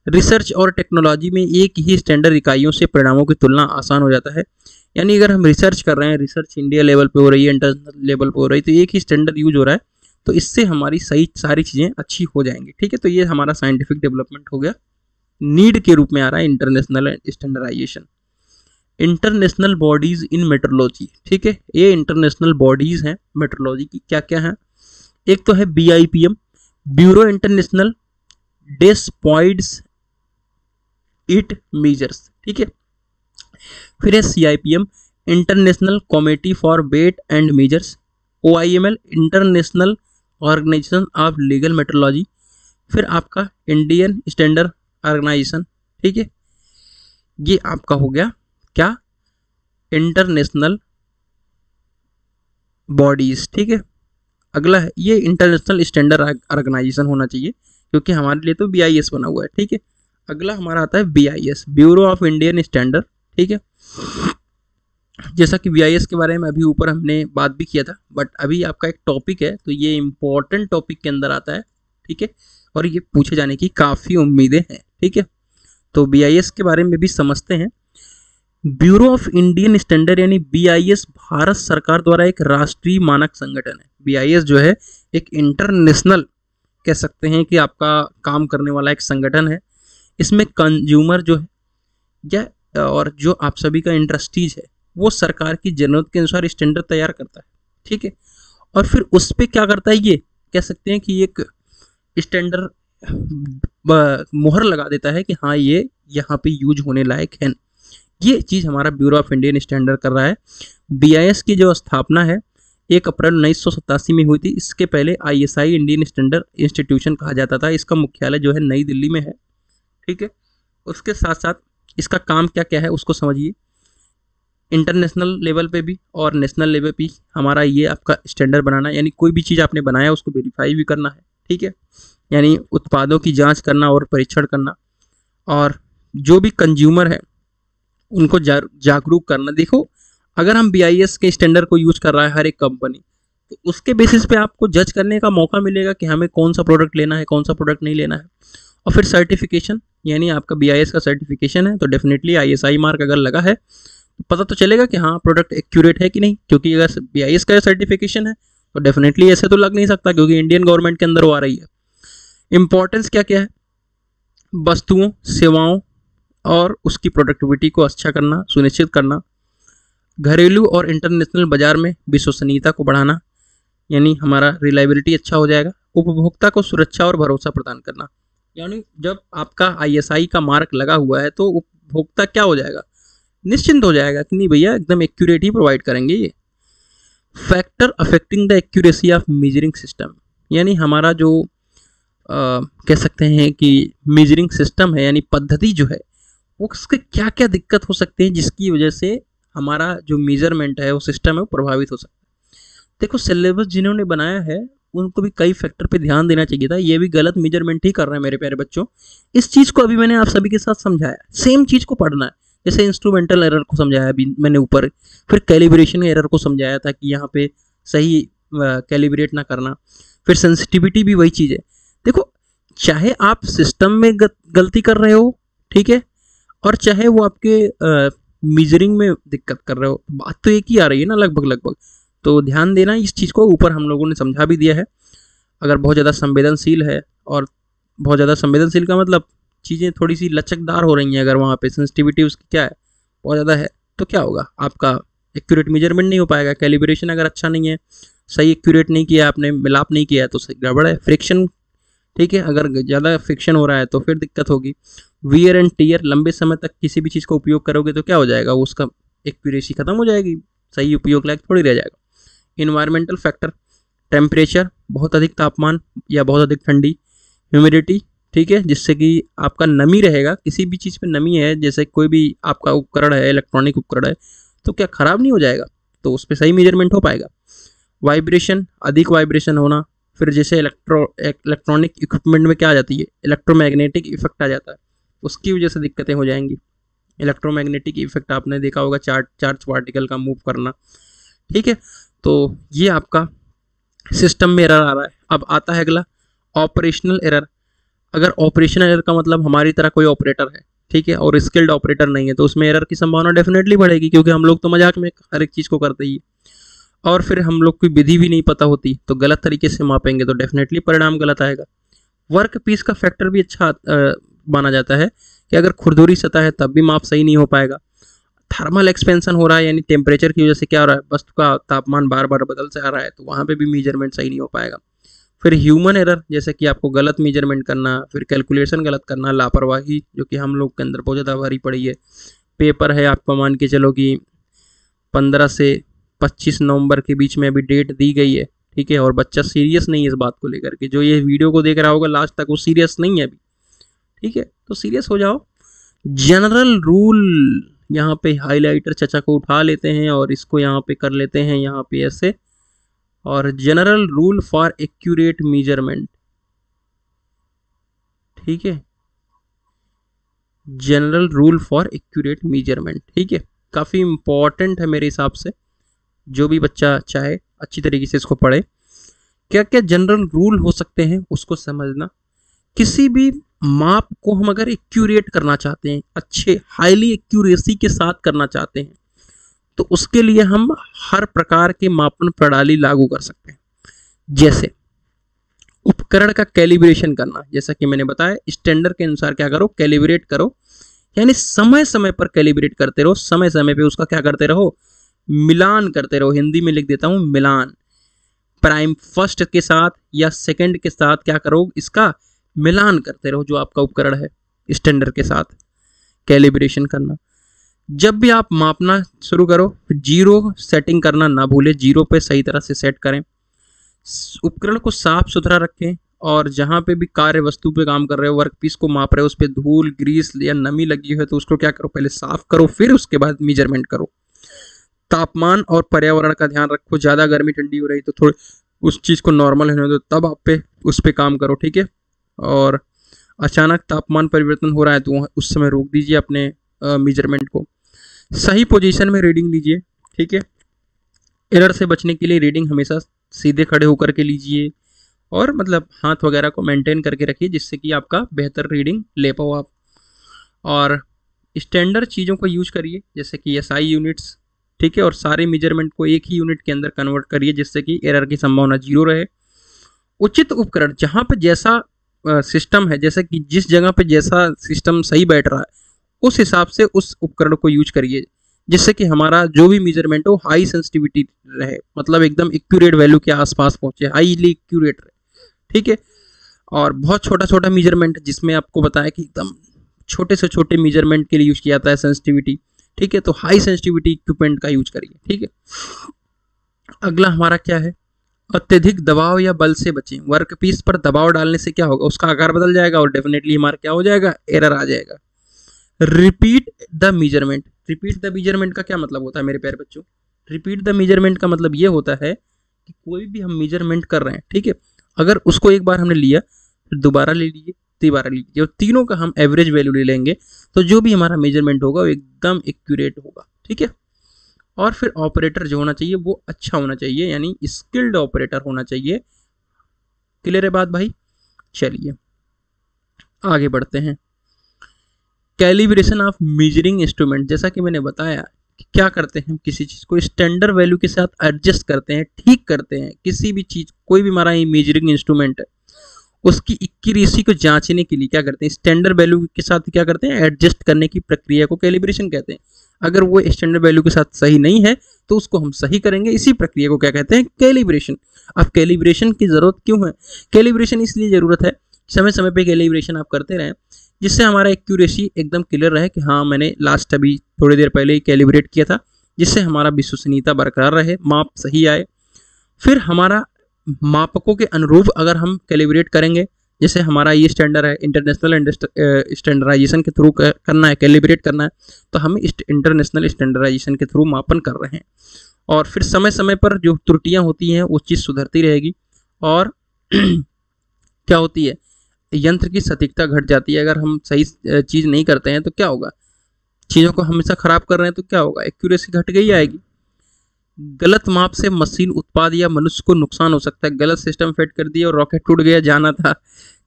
रिसर्च और टेक्नोलॉजी में एक ही स्टैंडर्ड इकाइयों से परिणामों की तुलना आसान हो जाता है। यानी अगर हम रिसर्च कर रहे हैं, रिसर्च इंडिया लेवल पे हो रही है, इंटरनेशनल लेवल पे हो रही है, तो एक ही स्टैंडर्ड यूज हो रहा है, तो इससे हमारी सही सारी चीज़ें अच्छी हो जाएंगी, ठीक है। तो ये हमारा साइंटिफिक डेवलपमेंट हो गया, नीड के रूप में आ रहा है international standardisation. International bodies in metrology, ठीक है, ये इंटरनेशनल बॉडीज हैं मेट्रोलॉजी की, क्या क्या है? एक तो है BIPM, ब्यूरो इंटरनेशनल डेस्पॉइड्स इट मेजर्स, ठीक है। फिर है CIPM, international committee for weight and measures. OIML, international organisation of legal metrology. फिर आपका इंडियन स्टैंडर्ड ऑर्गेनाइजेशन, ठीक है। ये आपका हो गया क्या, इंटरनेशनल बॉडीज, ठीक है। अगला है, ये इंटरनेशनल स्टैंडर्ड ऑर्गेनाइजेशन होना चाहिए क्योंकि हमारे लिए तो BIS बना हुआ है, ठीक है। अगला हमारा आता है BIS, bureau of Indian standard, ठीक है। जैसा कि BIS के बारे में अभी ऊपर हमने बात भी किया था, बट अभी आपका एक टॉपिक है, तो ये इंपॉर्टेंट टॉपिक के अंदर आता है, ठीक है, और ये पूछे जाने की काफ़ी उम्मीदें हैं, ठीक है। तो BIS के बारे में भी समझते हैं। ब्यूरो ऑफ इंडियन स्टैंडर्ड यानी BIS भारत सरकार द्वारा एक राष्ट्रीय मानक संगठन है। BIS जो है एक इंटरनेशनल कह सकते हैं कि आपका काम करने वाला एक संगठन है। इसमें कंज्यूमर जो है या और जो आप सभी का इंडस्ट्रीज है वो सरकार की जरूरत के अनुसार स्टैंडर्ड तैयार करता है, ठीक है। और फिर उस पर क्या करता है, ये कह सकते हैं कि एक स्टैंडर्ड मोहर लगा देता है कि हाँ ये यहाँ पे यूज होने लायक है। ये चीज़ हमारा ब्यूरो ऑफ इंडियन स्टैंडर्ड कर रहा है। BIS की जो स्थापना है 1 अप्रैल 1987 में हुई थी। इसके पहले ISI इंडियन स्टैंडर्ड इंस्टीट्यूशन कहा जाता था। इसका मुख्यालय जो है नई दिल्ली में है, ठीक है। उसके साथ साथ इसका काम क्या क्या है उसको समझिए। इंटरनेशनल लेवल पे भी और नेशनल लेवल पे हमारा ये आपका स्टैंडर्ड बनाना, यानी कोई भी चीज़ आपने बनाया उसको वेरीफाई भी करना है, ठीक है, यानी उत्पादों की जांच करना और परीक्षण करना, और जो भी कंज्यूमर है उनको जागरूक करना। देखो अगर हम BIS के स्टैंडर्ड को यूज कर रहा है हर एक कंपनी, तो उसके बेसिस पे आपको जज करने का मौका मिलेगा कि हमें कौन सा प्रोडक्ट लेना है, कौन सा प्रोडक्ट नहीं लेना है। और फिर सर्टिफिकेशन, यानी आपका BIS का सर्टिफिकेशन है तो डेफिनेटली ISI मार्क अगर लगा है तो पता तो चलेगा कि हाँ प्रोडक्ट एक्यूरेट है कि नहीं, क्योंकि अगर BIS का सर्टिफिकेशन है तो डेफिनेटली ऐसे तो लग नहीं सकता क्योंकि इंडियन गवर्नमेंट के अंदर वो आ रही है। इंपॉर्टेंस क्या क्या है, वस्तुओं, सेवाओं, और उसकी प्रोडक्टिविटी को अच्छा करना सुनिश्चित करना, घरेलू और इंटरनेशनल बाजार में विश्वसनीयता को बढ़ाना, यानी हमारा रिलायबिलिटी अच्छा हो जाएगा, उपभोक्ता को सुरक्षा और भरोसा प्रदान करना, यानी जब आपका आईएसआई का मार्क लगा हुआ है तो उपभोक्ता क्या हो जाएगा, निश्चिंत हो जाएगा कि नहीं भैया एकदम एक्यूरेट ही प्रोवाइड करेंगे ये। Factor affecting the accuracy of measuring system, यानी हमारा जो कह सकते हैं कि मेजरिंग सिस्टम है यानी पद्धति जो है वो उसके क्या क्या दिक्कत हो सकते हैं जिसकी वजह से हमारा जो मेजरमेंट है वो सिस्टम है वो प्रभावित हो सकता है। देखो सिलेबस जिन्होंने बनाया है उनको भी कई फैक्टर पे ध्यान देना चाहिए था, ये भी गलत मेजरमेंट ही कर रहे हैं मेरे प्यारे बच्चों। इस चीज़ को अभी मैंने आप सभी के साथ समझाया, सेम चीज़ को पढ़ना है। जैसे इंस्ट्रूमेंटल एरर को समझाया अभी मैंने ऊपर, फिर कैलिब्रेशन एरर को समझाया था कि यहाँ पे सही कैलिब्रेट ना करना, फिर सेंसिटिविटी भी वही चीज़ है। देखो चाहे आप सिस्टम में गलती कर रहे हो, ठीक है, और चाहे वो आपके मेजरिंग में दिक्कत कर रहे हो, बात तो एक ही आ रही है ना लगभग। तो ध्यान देना इस चीज़ को, ऊपर हम लोगों ने समझा भी दिया है। अगर बहुत ज़्यादा संवेदनशील है, और बहुत ज़्यादा संवेदनशील का मतलब चीज़ें थोड़ी सी लचकदार हो रही हैं, अगर वहाँ पे सेंसिटिविटी उसकी क्या है बहुत ज़्यादा है, तो क्या होगा, आपका एक्यूरेट मेजरमेंट नहीं हो पाएगा। कैलिब्रेशन अगर अच्छा नहीं है, सही एक्यूरेट नहीं किया आपने, मिलाप नहीं किया है, तो सही गड़बड़ है। फ्रिक्शन, ठीक है, अगर ज़्यादा फ्रिक्शन हो रहा है तो फिर दिक्कत होगी। वियर एंड टीयर, लंबे समय तक किसी भी चीज़ का उपयोग करोगे तो क्या हो जाएगा, उसका एक्यूरेसी खत्म हो जाएगी, सही उपयोग लायक थोड़ी रह जाएगा। इन्वायरमेंटल फैक्टर, टेम्परेचर, बहुत अधिक तापमान या बहुत अधिक ठंडी, ह्यूमिडिटी, ठीक है, जिससे कि आपका नमी रहेगा, किसी भी चीज़ पे नमी है, जैसे कोई भी आपका उपकरण है, इलेक्ट्रॉनिक उपकरण है, तो क्या खराब नहीं हो जाएगा, तो उस पर सही मेजरमेंट हो पाएगा। वाइब्रेशन, अधिक वाइब्रेशन होना, फिर जैसे इलेक्ट्रॉनिक इक्विपमेंट में क्या आ जाती है, इलेक्ट्रोमैग्नेटिक इफेक्ट आ जाता है, उसकी वजह से दिक्कतें हो जाएंगी। इलेक्ट्रोमैग्नेटिक इफेक्ट आपने देखा होगा, चार्ज पार्टिकल का मूव करना, ठीक है। तो ये आपका सिस्टम में एरर आ रहा है। अब आता है अगला ऑपरेशनल एरर। अगर ऑपरेशनल एरर का मतलब हमारी तरह कोई ऑपरेटर है, ठीक है, और स्किल्ड ऑपरेटर नहीं है, तो उसमें एरर की संभावना डेफिनेटली बढ़ेगी, क्योंकि हम लोग तो मजाक में हर एक चीज़ को करते ही, और फिर हम लोग की विधि भी नहीं पता होती, तो गलत तरीके से मापेंगे तो डेफिनेटली परिणाम गलत आएगा। वर्क पीस का फैक्टर भी अच्छा माना जाता है कि अगर खुरदुरी सतह है तब भी माप सही नहीं हो पाएगा। थर्मल एक्सपेंशन हो रहा है, यानी टेम्परेचर की वजह से क्या हो रहा है, वस्तु का तापमान बार बार बदल से आ रहा है, तो वहाँ पे भी मेजरमेंट सही नहीं हो पाएगा। फिर ह्यूमन एरर, जैसे कि आपको गलत मेजरमेंट करना, फिर कैलकुलेशन गलत करना, लापरवाही, जो कि हम लोग के अंदर बहुत ज़्यादा भारी पड़ी है। पेपर है आपको मान के चलो कि 15 से 25 नवंबर के बीच में अभी डेट दी गई है, ठीक है, और बच्चा सीरियस नहीं है इस बात को लेकर के, जो ये वीडियो को देख रहा होगा लास्ट तक वो सीरियस नहीं है अभी, ठीक है, तो सीरियस हो जाओ। जनरल रूल, यहाँ पे हाइलाइटर चचा को उठा लेते हैं और इसको यहाँ पे कर लेते हैं यहाँ पे ऐसे, और general rule for accurate measurement, ठीक है, general rule for accurate measurement, ठीक है, काफ़ी इंपॉर्टेंट है मेरे हिसाब से, जो भी बच्चा चाहे अच्छी तरीके से इसको पढ़े। क्या क्या जनरल रूल हो सकते हैं उसको समझना। किसी भी माप को हम अगर एक्यूरेट करना चाहते हैं, अच्छे हाईली एक्यूरेसी के साथ करना चाहते हैं, तो उसके लिए हम हर प्रकार के मापन प्रणाली लागू कर सकते हैं। जैसे उपकरण का कैलिब्रेशन करना, जैसा कि मैंने बताया, स्टैंडर्ड के अनुसार क्या करो, कैलिब्रेट करो, यानी समय समय पर कैलिब्रेट करते रहो, समय समय पे उसका क्या करते रहो, मिलान करते रहो। हिंदी में लिख देता हूं मिलान, प्राइम फर्स्ट के साथ या सेकंड के साथ क्या करो, इसका मिलान करते रहो, जो आपका उपकरण है स्टैंडर्ड के साथ कैलिब्रेशन करना। जब भी आप मापना शुरू करो, जीरो सेटिंग करना ना भूले, जीरो पे सही तरह से सेट करें। उपकरण को साफ सुथरा रखें, और जहाँ पे भी कार्य वस्तु पे काम कर रहे हो, वर्क पीस को माप रहे हो, उस पर धूल ग्रीस या नमी लगी है तो उसको क्या करो, पहले साफ करो, फिर उसके बाद मेजरमेंट करो। तापमान और पर्यावरण का ध्यान रखो, ज़्यादा गर्मी ठंडी हो रही तो थोड़ी उस चीज़ को नॉर्मल होने दो, तब आप पे उस पर काम करो, ठीक है। और अचानक तापमान परिवर्तन हो रहा है तो उस समय रोक दीजिए अपने मेजरमेंट को। सही पोजीशन में रीडिंग लीजिए, ठीक है। एरर से बचने के लिए रीडिंग हमेशा सीधे खड़े होकर के लीजिए, और मतलब हाथ वगैरह को मेंटेन करके रखिए, जिससे कि आपका बेहतर रीडिंग ले पाओ आप। और स्टैंडर्ड चीज़ों को यूज करिए, जैसे कि एसआई यूनिट्स, ठीक है, और सारे मेजरमेंट को एक ही यूनिट के अंदर कन्वर्ट करिए, जिससे कि एरर की संभावना जीरो रहे। उचित उपकरण, जहाँ पे जैसा सिस्टम है, जैसे कि जिस जगह पे जैसा सिस्टम सही बैठ रहा है उस हिसाब से उस उपकरण को यूज करिए, जिससे कि हमारा जो भी मेजरमेंट हो हाई सेंसिटिविटी रहे, मतलब एकदम एक्यूरेट वैल्यू के आसपास पहुंचे, हाईली एक्यूरेट रहे, ठीक है। और बहुत छोटा छोटा मेजरमेंट जिसमें आपको बताया कि एकदम छोटे से छोटे मेजरमेंट के लिए यूज किया जाता है सेंसिटिविटी, ठीक है, तो हाई सेंसिटिविटी इक्विपमेंट का यूज करिए, ठीक है। अगला हमारा क्या है, अत्यधिक दबाव या बल से बचें। वर्कपीस पर दबाव डालने से क्या होगा, उसका आकार बदल जाएगा और डेफिनेटली हमारा क्या हो जाएगा, एरर आ जाएगा। Repeat the measurement. Repeat the measurement का क्या मतलब होता है मेरे प्यारे बच्चों, रिपीट द मेजरमेंट का मतलब ये होता है कि कोई भी हम मेजरमेंट कर रहे हैं, ठीक है, अगर उसको एक बार हमने लिया फिर दोबारा ले लीजिए, तिबारा लीजिए, और तीनों का हम एवरेज वैल्यू ले लेंगे, तो जो भी हमारा मेजरमेंट होगा वो एकदम एक्यूरेट होगा, ठीक है। और फिर ऑपरेटर जो होना चाहिए वो अच्छा होना चाहिए, यानी स्किल्ड ऑपरेटर होना चाहिए। क्लियर है बात भाई? चलिए आगे बढ़ते हैं। कैलिब्रेशन ऑफ मेजरिंग इंस्ट्रूमेंट, जैसा कि मैंने बताया कि क्या करते हैं, किसी चीज़ को स्टैंडर्ड वैल्यू के साथ एडजस्ट करते हैं, ठीक करते हैं। किसी भी चीज़, कोई भी हमारा मेजरिंग इंस्ट्रूमेंट है, उसकी एक्यूरेसी को जांचने के लिए क्या करते हैं, स्टैंडर्ड वैल्यू के साथ क्या करते हैं, एडजस्ट करने की प्रक्रिया को कैलिब्रेशन कहते हैं। अगर वो स्टैंडर्ड वैल्यू के साथ सही नहीं है तो उसको हम सही करेंगे, इसी प्रक्रिया को क्या कहते हैं, कैलिब्रेशन। अब कैलिब्रेशन की जरूरत क्यों है, कैलिब्रेशन इसलिए जरूरत है, समय समय पे कैलिब्रेशन आप करते रहें, जिससे हमारा एक्यूरेसी एकदम क्लियर रहे कि हाँ मैंने लास्ट अभी थोड़ी देर पहले ही कैलिब्रेट किया था, जिससे हमारा विश्वसनीयता बरकरार रहे, माप सही आए। फिर हमारा मापकों के अनुरूप अगर हम कैलिब्रेट करेंगे, जैसे हमारा ये स्टैंडर्ड है, इंटरनेशनल स्टैंडर्डाइजेशन के थ्रू करना है, कैलिब्रेट करना है, तो हम इंटरनेशनल स्टैंडर्डाइजेशन के थ्रू मापन कर रहे हैं। और फिर समय समय पर जो त्रुटियां होती हैं वो चीज़ सुधरती रहेगी। और क्या होती है, यंत्र की सटीकता घट जाती है। अगर हम सही चीज़ नहीं करते हैं तो क्या होगा, चीज़ों को हमेशा ख़राब कर रहे हैं तो क्या होगा, एक्यूरेसी घट गई आएगी। गलत माप से मशीन उत्पाद या मनुष्य को नुकसान हो सकता है। गलत सिस्टम फिट कर दिया और रॉकेट टूट गया, जाना था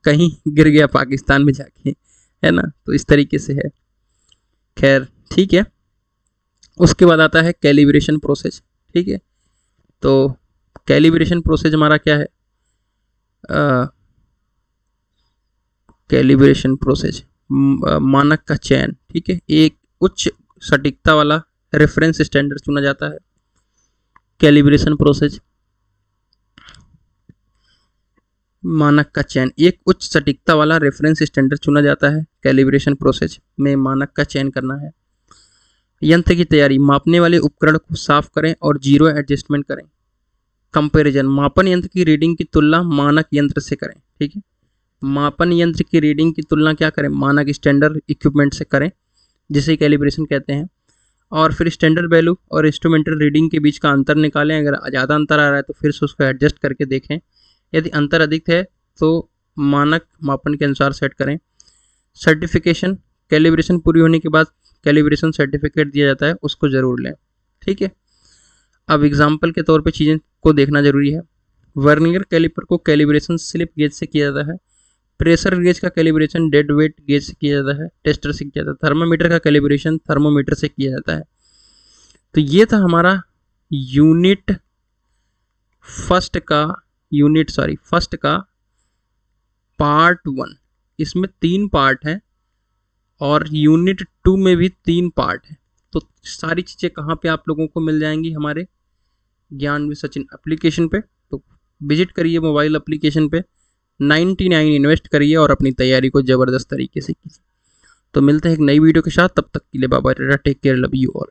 कहीं गिर गया पाकिस्तान में जाके, है ना, तो इस तरीके से है। खैर ठीक है। उसके बाद आता है कैलिब्रेशन प्रोसेस, ठीक है। तो कैलिब्रेशन प्रोसेस हमारा क्या है, कैलिब्रेशन प्रोसेस मानक का चयन, ठीक है। एक उच्च सटीकता वाला रेफरेंस स्टैंडर्ड चुना जाता है। कैलिब्रेशन प्रोसेस मानक का चयन, एक उच्च सटीकता वाला रेफरेंस स्टैंडर्ड चुना जाता है। कैलिब्रेशन प्रोसेस में मानक का चयन करना है। यंत्र की तैयारी, मापने वाले उपकरण को साफ करें और जीरो एडजस्टमेंट करें। कंपैरिजन, मापन यंत्र की रीडिंग की तुलना मानक यंत्र से करें, ठीक है। मापन यंत्र की रीडिंग की तुलना क्या करें, मानक स्टैंडर्ड इक्विपमेंट से करें, जिसे कैलिब्रेशन कहते हैं। और फिर स्टैंडर्ड वैल्यू और इंस्ट्रूमेंटल रीडिंग के बीच का अंतर निकालें। अगर ज़्यादा अंतर आ रहा है तो फिर से उसको एडजस्ट करके देखें। यदि अंतर अधिक है तो मानक मापन के अनुसार सेट करें। सर्टिफिकेशन, कैलिब्रेशन पूरी होने के बाद कैलिब्रेशन सर्टिफिकेट दिया जाता है, उसको ज़रूर लें, ठीक है। अब एग्जाम्पल के तौर पे चीज़ें को देखना जरूरी है। वर्नियर कैलिपर को कैलिब्रेशन स्लिप गेज से किया जाता है। प्रेशर गेज का कैलिब्रेशन डेड वेट गेज से किया जाता है, टेस्टर से किया जाता है। थर्मामीटर का कैलिब्रेशन थर्मोमीटर से किया जाता है। तो ये था हमारा फर्स्ट का पार्ट 1। इसमें 3 पार्ट हैं और यूनिट 2 में भी 3 पार्ट है। तो सारी चीज़ें कहाँ पे आप लोगों को मिल जाएंगी, हमारे ज्ञान विद सचिन एप्लीकेशन पे। तो विजिट करिए मोबाइल एप्लीकेशन पे, 99 इन्वेस्ट करिए और अपनी तैयारी को ज़बरदस्त तरीके से कीजिए। तो मिलते हैं एक नई वीडियो के साथ, तब तक के लिए bye bye, take care, love you all.